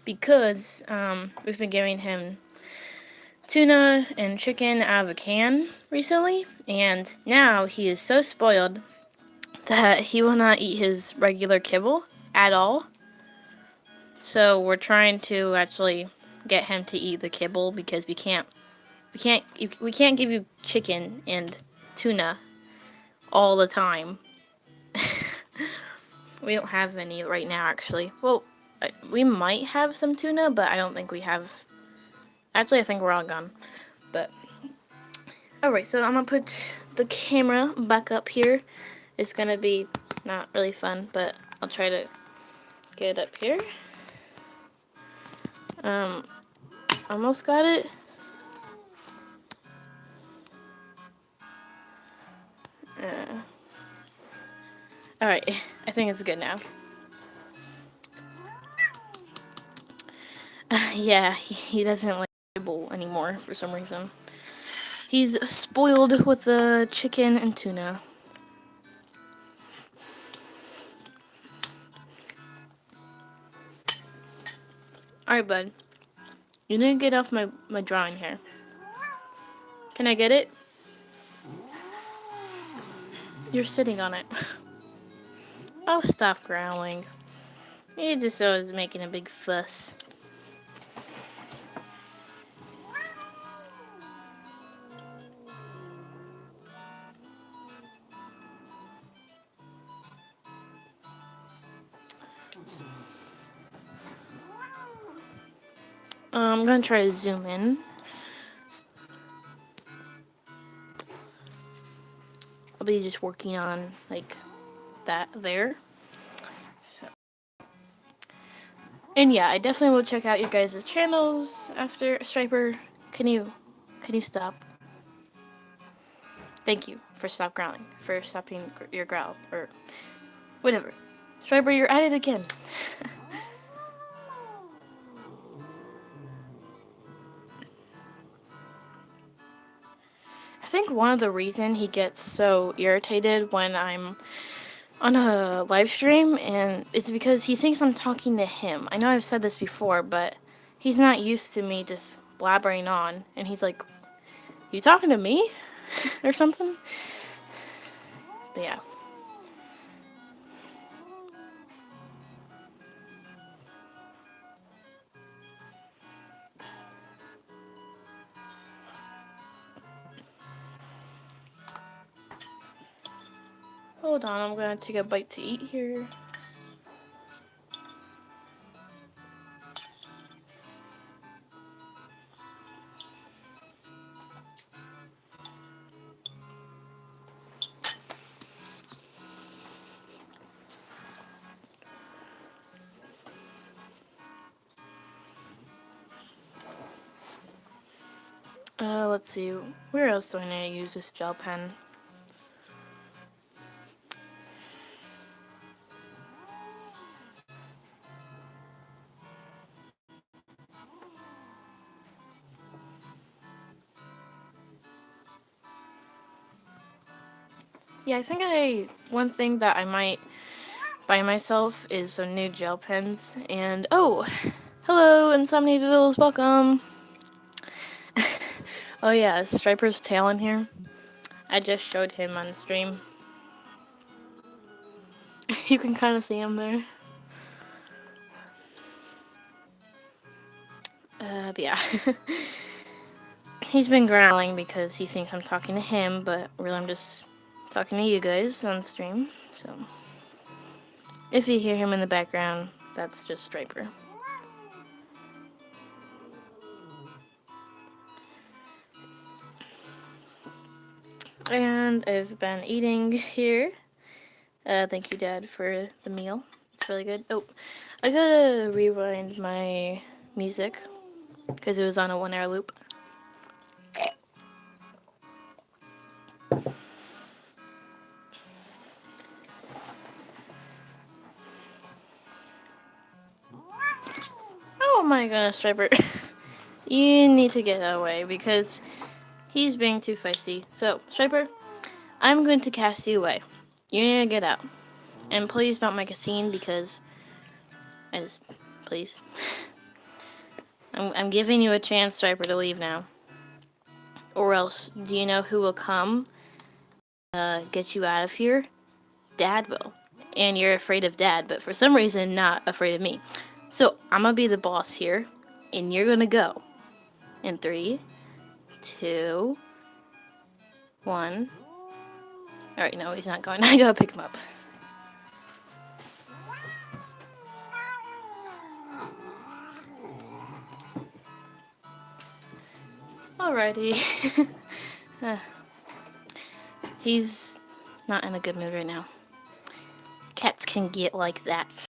Because we've been giving him tuna and chicken out of a can recently, and now he is so spoiled that he will not eat his regular kibble at all. So we're trying to actually get him to eat the kibble because we can't give you chicken and tuna all the time. We don't have any right now, actually. Well, we might have some tuna, but I don't think we have. Actually, I think we're all gone. But alright, so I'm gonna put the camera back up here. It's gonna be not really fun, but I'll try to get it up here. Almost got it. Alright, I think it's good now. Yeah, he doesn't like kibble anymore for some reason. He's spoiled with the chicken and tuna. Alright, bud. You didn't get off my drawing here. Can I get it? You're sitting on it. Oh, stop growling. He just always making a big fuss. I'm gonna try to zoom in. I'll be just working on like that there. So, and yeah, I definitely will check out your guys' channels after. Striper, can you stop? Thank you for stop growling, for stopping your growl or whatever. Striper, you're at it again. I think one of the reason he gets so irritated when I'm on a live stream and it's because he thinks I'm talking to him. I know I've said this before, but he's not used to me just blabbering on, and he's like, "You talking to me?" or something. But yeah. Hold on, I'm gonna take a bite to eat here. Let's see. Where else do I need to use this gel pen? Yeah, I think one thing that I might buy myself is some new gel pens. And oh, hello, Insomnia Doodles, welcome. Oh yeah, is Striper's tail in here? I just showed him on stream. You can kind of see him there. But yeah. He's been growling because he thinks I'm talking to him, but really I'm just talking to you guys on stream. So if you hear him in the background, that's just Striper. And I've been eating here. Thank you, Dad, for the meal. It's really good. Oh, I gotta rewind my music because it was on a 1-hour loop. Oh my goodness, Striper. You need to get away because he's being too feisty. So, Striper, I'm going to cast you away. You need to get out. And please don't make a scene because please. I'm giving you a chance, Striper, to leave now. Or else, do you know who will come get you out of here? Dad will. And you're afraid of Dad, but for some reason not afraid of me. So, I'm gonna be the boss here, and you're gonna go. In 3, 2, 1. Alright, no, he's not going. I gotta pick him up. Alrighty. He's not in a good mood right now. Cats can get like that.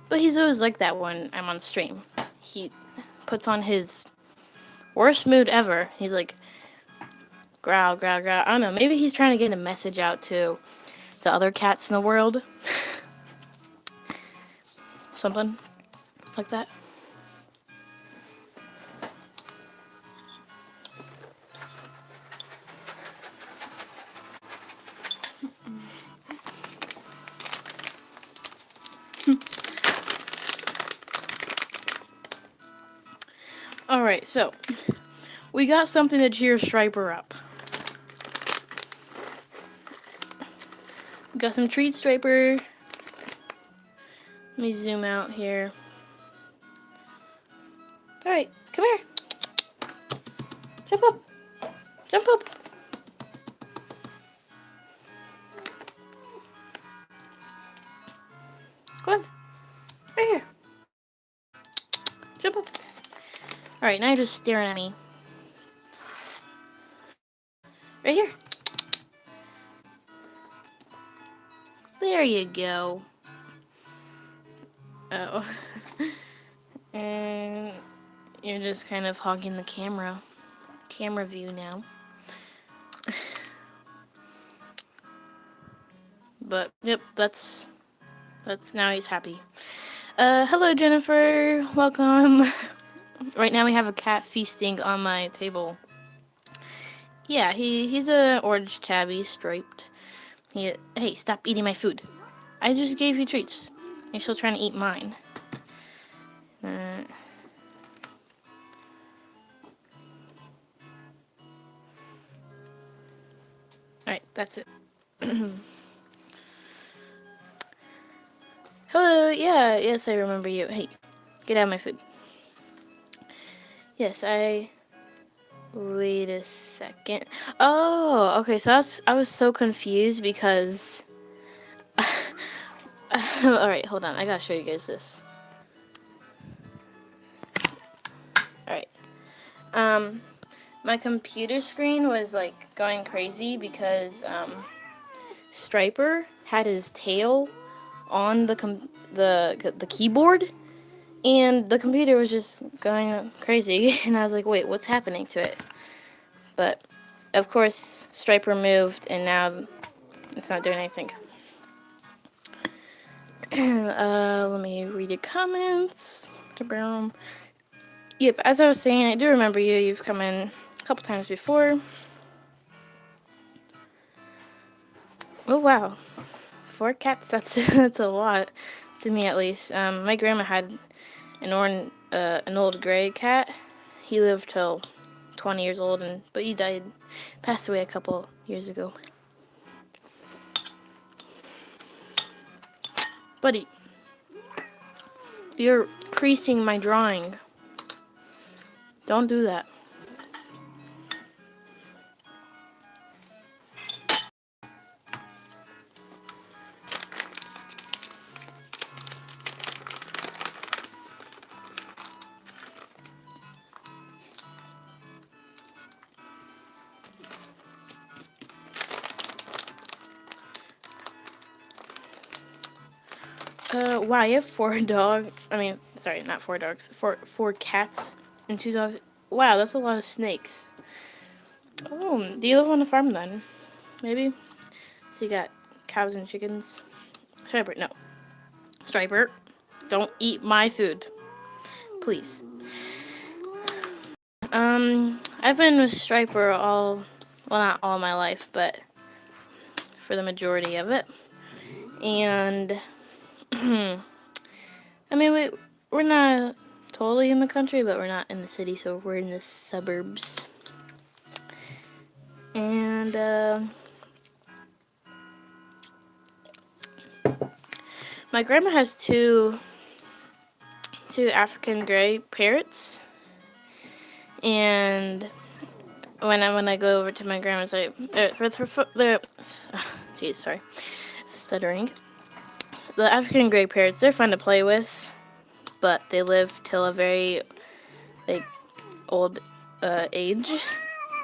But he's always like that when I'm on stream. He puts on his worst mood ever. He's like, growl, growl, growl. I don't know, maybe he's trying to get a message out to the other cats in the world. Something like that. Alright, so we got something to cheer Striper up. We got some treats, Striper. Let me zoom out here. Alright, come here. Jump up. Jump up. Go on. Right here. Jump up. Alright, now you're just staring at me. Right here. There you go. Oh. And you're just kind of hogging the camera view now. But yep, that's now he's happy. Hello Jennifer, welcome. Right now we have a cat feasting on my table. Yeah, he's a orange tabby, striped. Hey, stop eating my food. I just gave you treats. You're still trying to eat mine. Alright, that's it. Hello, yeah, yes, I remember you. Hey, get out of my food. Yes, wait a second. Oh, okay, so I was so confused because... Alright, hold on, I gotta show you guys this. Alright. My computer screen was, like, going crazy because, Striper had his tail on the keyboard, and the computer was just going crazy, and I was like, wait, what's happening to it? But, of course, Striper moved, and now it's not doing anything. Let me read your comments. Yep, as I was saying, I do remember you. You've come in a couple times before. Oh wow, 4 cats. That's that's a lot to me at least. My grandma had an old gray cat. He lived till 20 years old, but he died, passed away a couple years ago. Buddy, you're creasing my drawing. Don't do that. Wow, you have 4 dogs. I mean, sorry, not 4 dogs. Four cats and 2 dogs. Wow, that's a lot of snakes. Oh, do you live on a farm then? Maybe? So you got cows and chickens. Striper, no. Striper, don't eat my food. Please. I've been with Striper well, not all my life, but for the majority of it. And, I mean, we're not totally in the country, but we're not in the city, so we're in the suburbs. And, my grandma has two African gray parrots, and when I go over to my grandma's, jeez, sorry, stuttering. The African gray parrots, they're fun to play with, but they live till a very old age,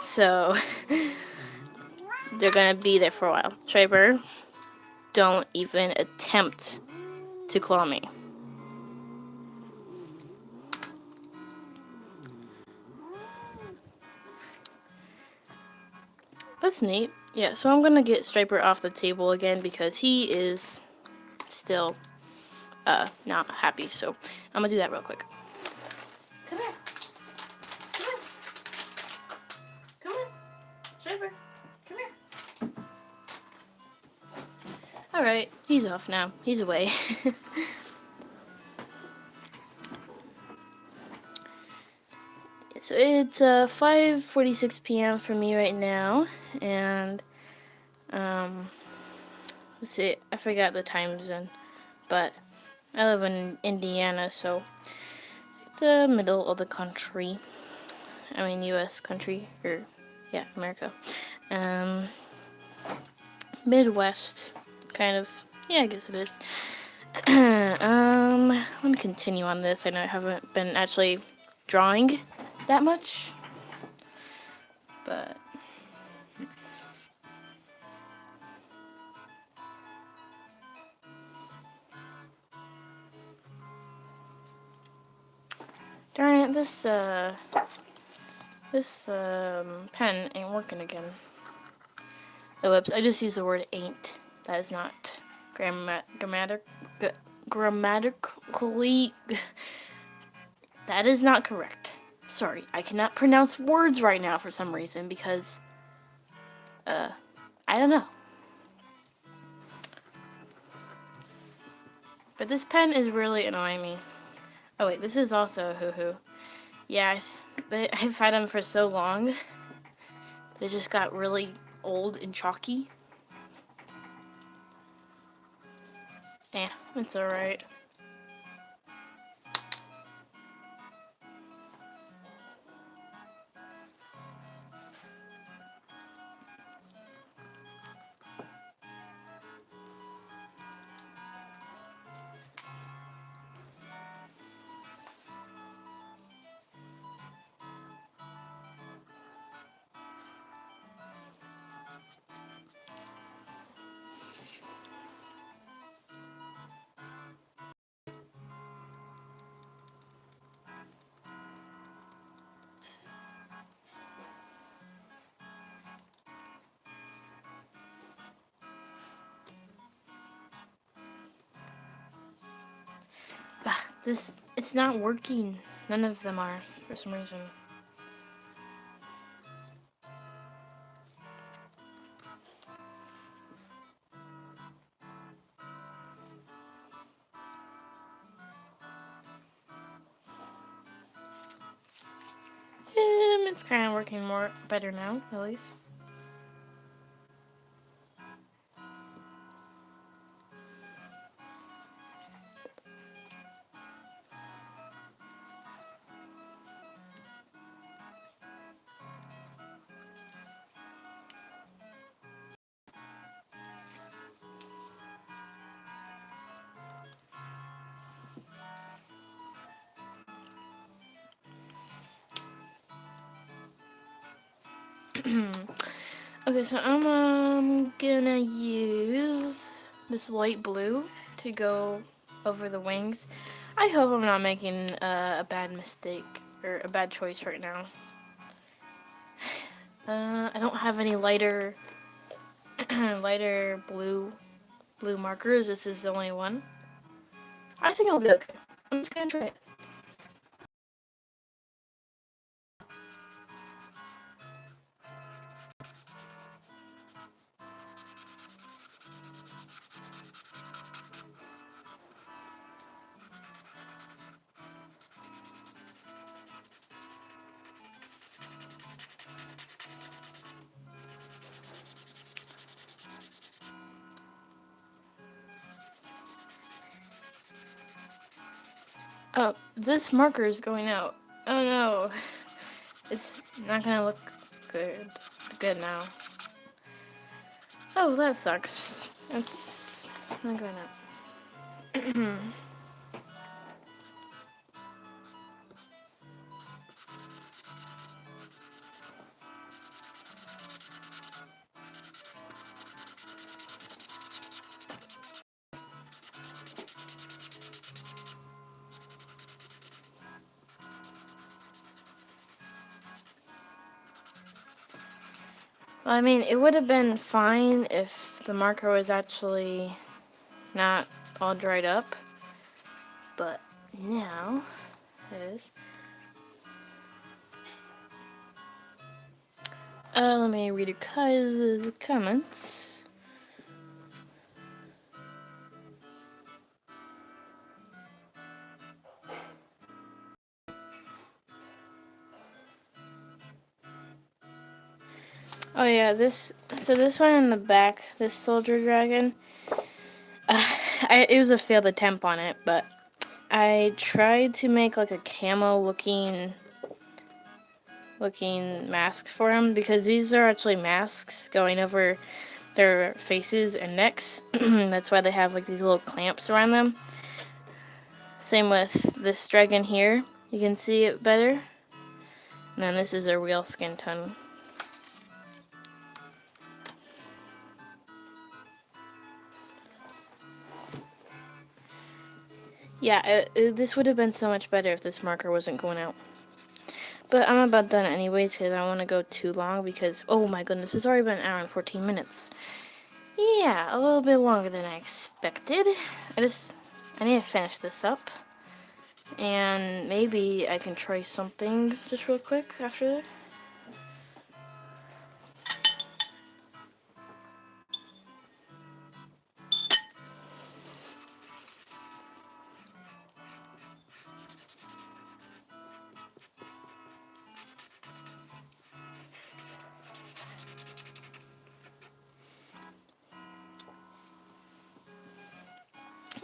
so they're gonna be there for a while. Striper, don't even attempt to claw me. That's neat. Yeah, so I'm gonna get Striper off the table again because he is still not happy. So I'm gonna do that real quick. Come here. Come here. Come here. Striper. Come here. Alright, he's off now. He's away. So it's 5:46 p.m. for me right now, and let's see, I forgot the time zone, but I live in Indiana, so the middle of the country. I mean, U.S. country, or yeah, America. Midwest, kind of. Yeah, I guess it is. Let me continue on this. I know I haven't been actually drawing that much, but darn it, this pen ain't working again. Oh, whoops, I just used the word ain't. That is not grammatically, that is not correct. Sorry, I cannot pronounce words right now for some reason because, I don't know. But this pen is really annoying me. Oh wait, this is also Hoo Hoo. Yeah, I've had them for so long. They just got really old and chalky. Eh, it's alright. It's not working. None of them are, for some reason. It's kind of working more better now, at least. Okay, so I'm gonna use this light blue to go over the wings. I hope I'm not making a bad mistake or a bad choice right now. I don't have any lighter lighter blue markers. This is the only one. I think I'll be okay. I'm just gonna try it. Oh, this marker is going out. Oh no. It's not gonna look good now. Oh, that sucks. It's not going out. Well, I mean, it would have been fine if the marker was actually not all dried up, but now it is. Let me read Kai's comments. Oh yeah, this one in the back, this soldier dragon, it was a failed attempt on it, but I tried to make like a camo looking mask for him, because these are actually masks going over their faces and necks. That's why they have like these little clamps around them. Same with this dragon here. You can see it better. And then this is a real skin tone. Yeah, this would have been so much better if this marker wasn't going out. But I'm about done anyways, because I don't want to go too long, because, oh my goodness, it's already been an hour and 14 minutes. Yeah, a little bit longer than I expected. I need to finish this up. And maybe I can try something just real quick after that.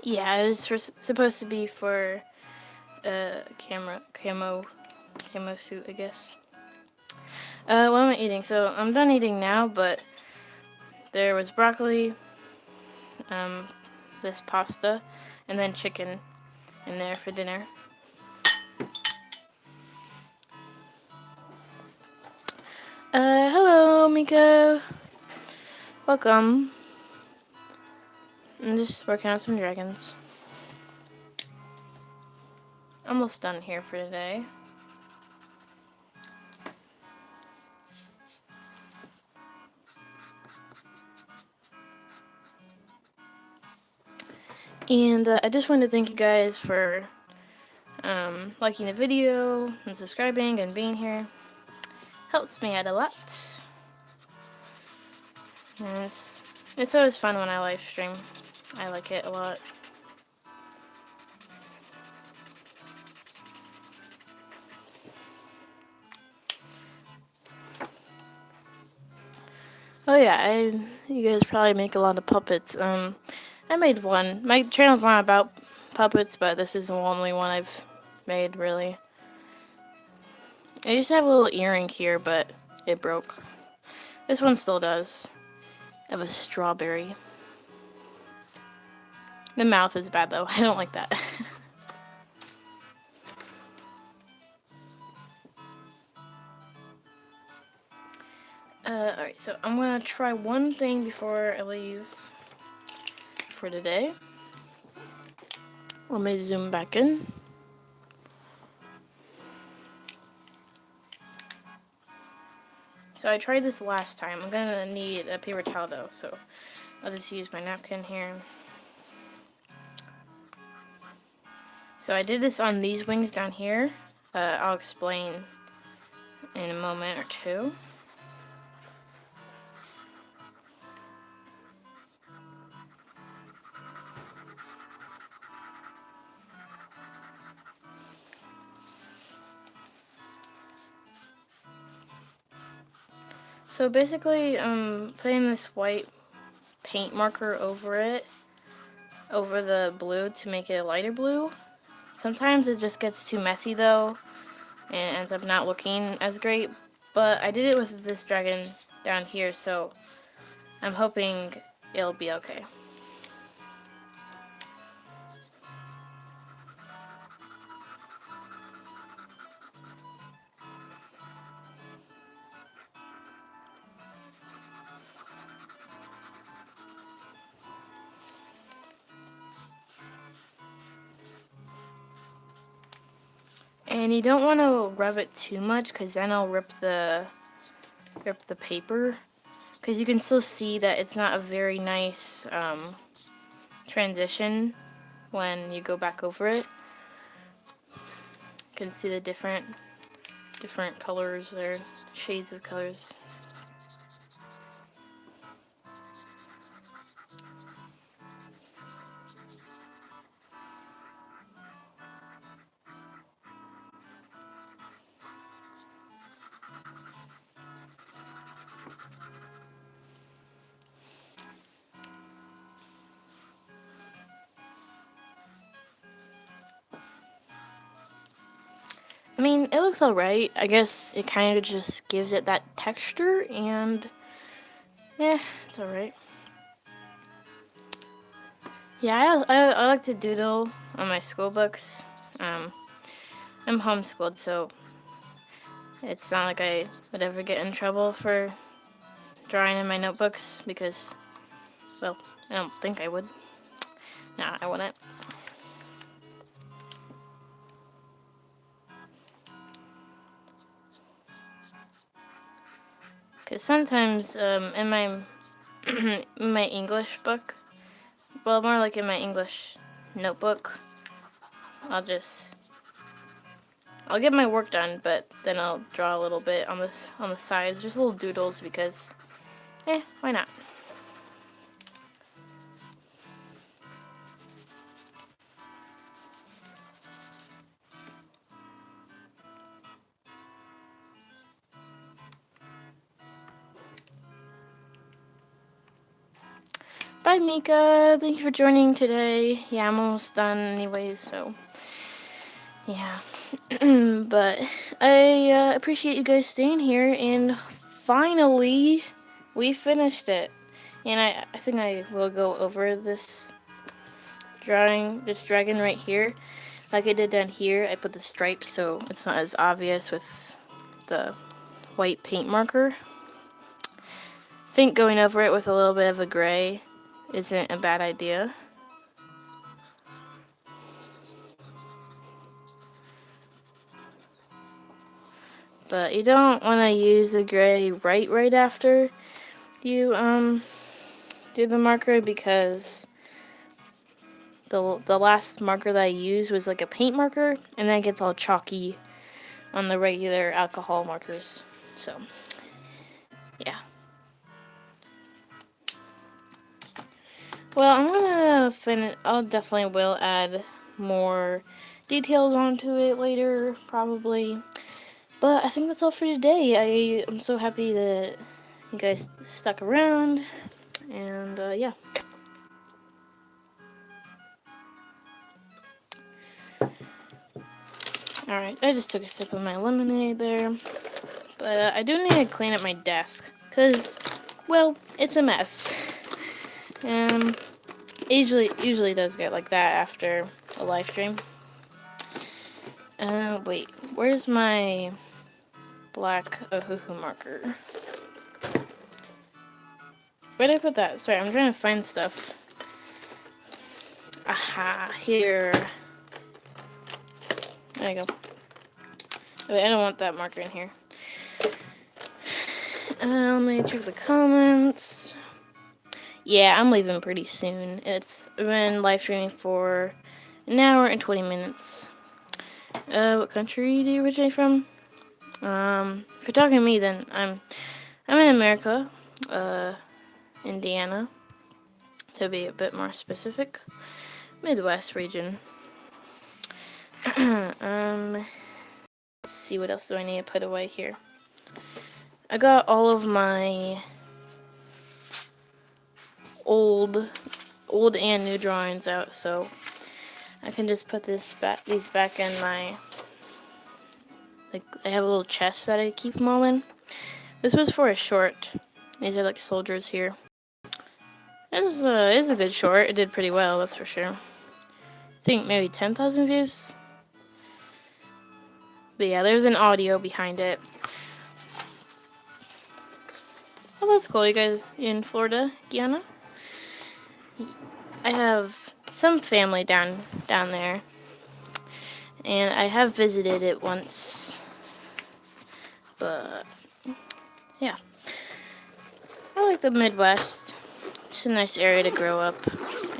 Yeah, it was supposed to be for camo suit, I guess. What am I eating? So I'm done eating now, but there was broccoli, this pasta, and then chicken in there for dinner. Hello, Miko. Welcome. I'm just working on some dragons. Almost done here for today. And I just wanted to thank you guys for liking the video and subscribing and being here. Helps me out a lot. And it's always fun when I live stream. I like it a lot. Oh yeah, you guys probably make a lot of puppets. I made one. My channel's not about puppets, but this is the only one I've made, really. I used to have a little earring here, but it broke. This one still does. Of a strawberry. The mouth is bad, though. I don't like that. Alright, so I'm gonna try one thing before I leave for today. Let me zoom back in. So I tried this last time. I'm gonna need a paper towel though, so I'll just use my napkin here. So I did this on these wings down here. I'll explain in a moment or two. So basically, putting this white paint marker over it, over the blue to make it a lighter blue. Sometimes it just gets too messy though, and ends up not looking as great. But I did it with this dragon down here, so I'm hoping it'll be okay. And you don't want to rub it too much, because then I'll rip the paper. Because you can still see that it's not a very nice transition when you go back over it. You can see the different colors or shades of colors. I mean, it looks alright. I guess it kind of just gives it that texture, and yeah, it's alright. Yeah, I like to doodle on my school books. I'm homeschooled, so it's not like I would ever get in trouble for drawing in my notebooks, because, well, I don't think I would. Nah, I wouldn't. Because sometimes in my in my English book, well, more like in my English notebook, I'll get my work done, but then I'll draw a little bit on the sides, just little doodles, because why not? Bye, Mika. Thank you for joining today. Yeah, I'm almost done anyways, so yeah. But I appreciate you guys staying here, and finally, we finished it. And I think I will go over this dragon right here. Like I did down here, I put the stripes so it's not as obvious with the white paint marker. I think going over it with a little bit of a gray isn't a bad idea. But you don't want to use the gray right after you do the marker, because the last marker that I used was like a paint marker, and then it gets all chalky on the regular alcohol markers. So yeah. Well, I'm gonna finish. I'll definitely will add more details onto it later, probably. But I think that's all for today. I'm so happy that you guys stuck around, and yeah. Alright, I just took a sip of my lemonade there. But I do need to clean up my desk, because, well, it's a mess. Usually does get like that after a live stream. Wait, where's my black Ohuhu marker? Where did I put that? Sorry, I'm trying to find stuff. Aha, here. There you go. Wait, I don't want that marker in here. Let me check the comments. Yeah, I'm leaving pretty soon. It's been live streaming for an hour and 20 minutes. What country do you originate from? If you're talking to me, then I'm in America, Indiana, to be a bit more specific. Midwest region. Let's see, what else do I need to put away here? I got all of my old and new drawings out, so I can just put these back in my, like, I have a little chest that I keep them all in. This was for a short. These are like soldiers here. This is a good short. It did pretty well, that's for sure. I think maybe 10,000 views. But yeah, there's an audio behind it. Oh, that's cool. You guys in Florida, Guyana? I have some family down there, and I have visited it once. But yeah, I like the Midwest. It's a nice area to grow up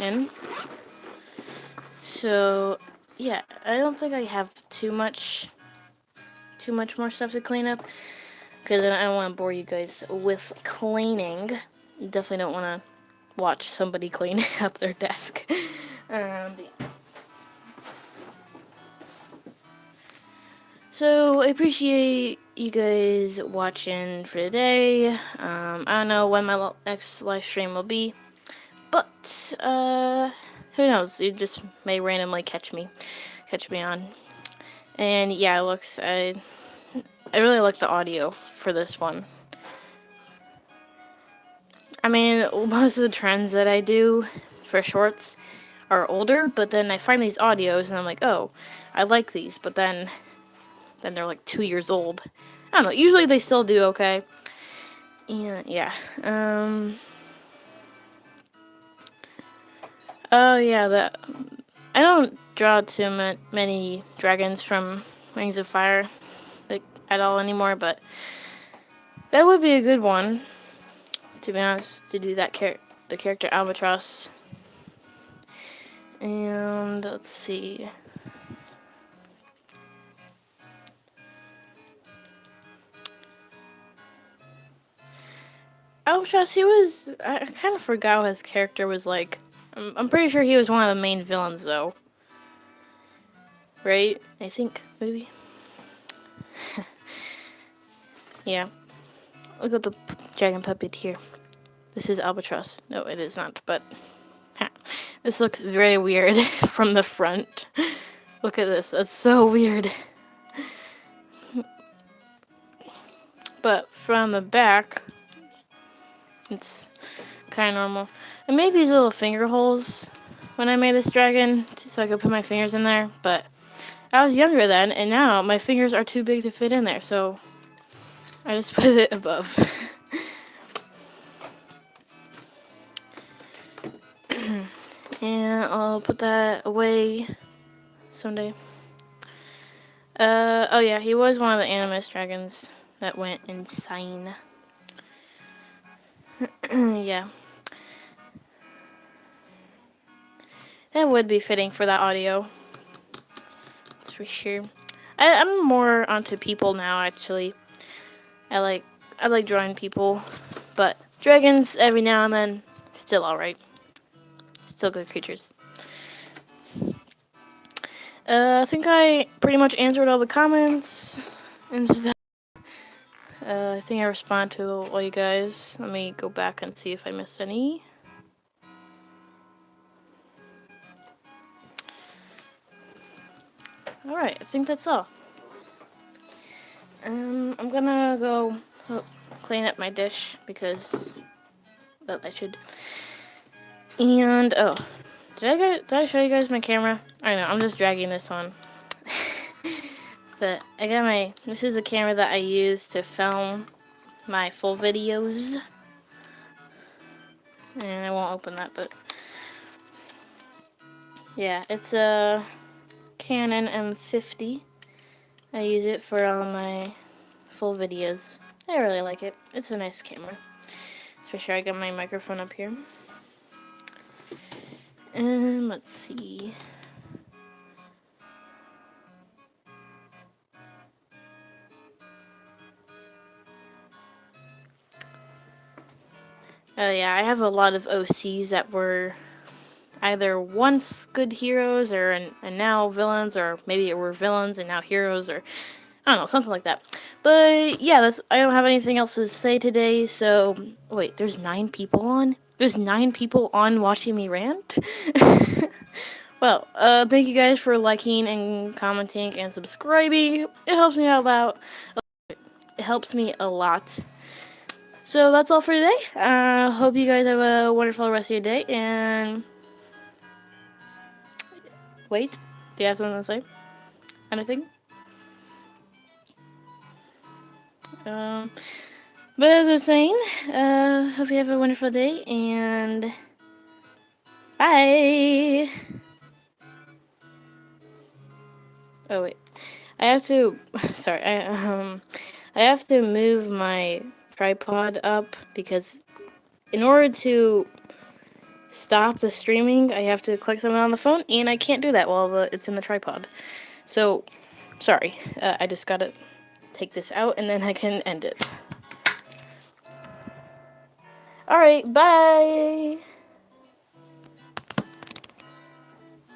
in. So yeah, I don't think I have too much more stuff to clean up, because I don't want to bore you guys with cleaning. Definitely don't want to watch somebody clean up their desk. So I appreciate you guys watching for today. I don't know when my next live stream will be, but who knows? You just may randomly catch me on. And yeah, it looks. I really like the audio for this one. I mean, most of the trends that I do for shorts are older, but then I find these audios and I'm like, oh, I like these, but then they're like 2 years old. I don't know, usually they still do okay. And yeah, oh yeah, I don't draw too many dragons from Wings of Fire, like, at all anymore, but that would be a good one, to be honest, to do that the character Albatross. And let's see. Albatross, I kind of forgot what his character was like. I'm pretty sure he was one of the main villains, though. Right? I think, maybe. Yeah. Look at the dragon puppet here. This is Albatross. No, it is not, but this looks very weird from the front. Look at this. That's so weird. But from the back, it's kind of normal. I made these little finger holes when I made this dragon so I could put my fingers in there, but I was younger then, and now my fingers are too big to fit in there, so I just put it above. And I'll put that away someday. Oh yeah, he was one of the Animus dragons that went insane. Yeah. That would be fitting for that audio. That's for sure. I'm more onto people now, actually. I like drawing people, but dragons every now and then, still alright. Still good creatures. I think I pretty much answered all the comments and stuff. I think I respond to all you guys. Let me go back and see if I missed any. Alright, I think that's all. I'm gonna go clean up my dish because, well, I should. And, oh, did I show you guys my camera? I know, I'm just dragging this on. But I got this is a camera that I use to film my full videos. And I won't open that, but yeah, it's a Canon M50. I use it for all my full videos. I really like it. It's a nice camera. For sure, I got my microphone up here. And let's see. Oh yeah, I have a lot of OCs that were either once good heroes or and now villains, or maybe it were villains and now heroes, or I don't know, something like that. But yeah, I don't have anything else to say today. So wait, there's 9 people on. There's 9 people on watching me rant. Well, thank you guys for liking and commenting and subscribing. It helps me out a lot. It helps me a lot. So that's all for today. Hope you guys have a wonderful rest of your day. And wait, do you have something to say? Anything? But as I was saying, hope you have a wonderful day, and bye! Oh wait, I have to, sorry, I have to move my tripod up, because in order to stop the streaming, I have to click them on the phone, and I can't do that while it's in the tripod. So, sorry, I just gotta take this out, and then I can end it. Alright, bye!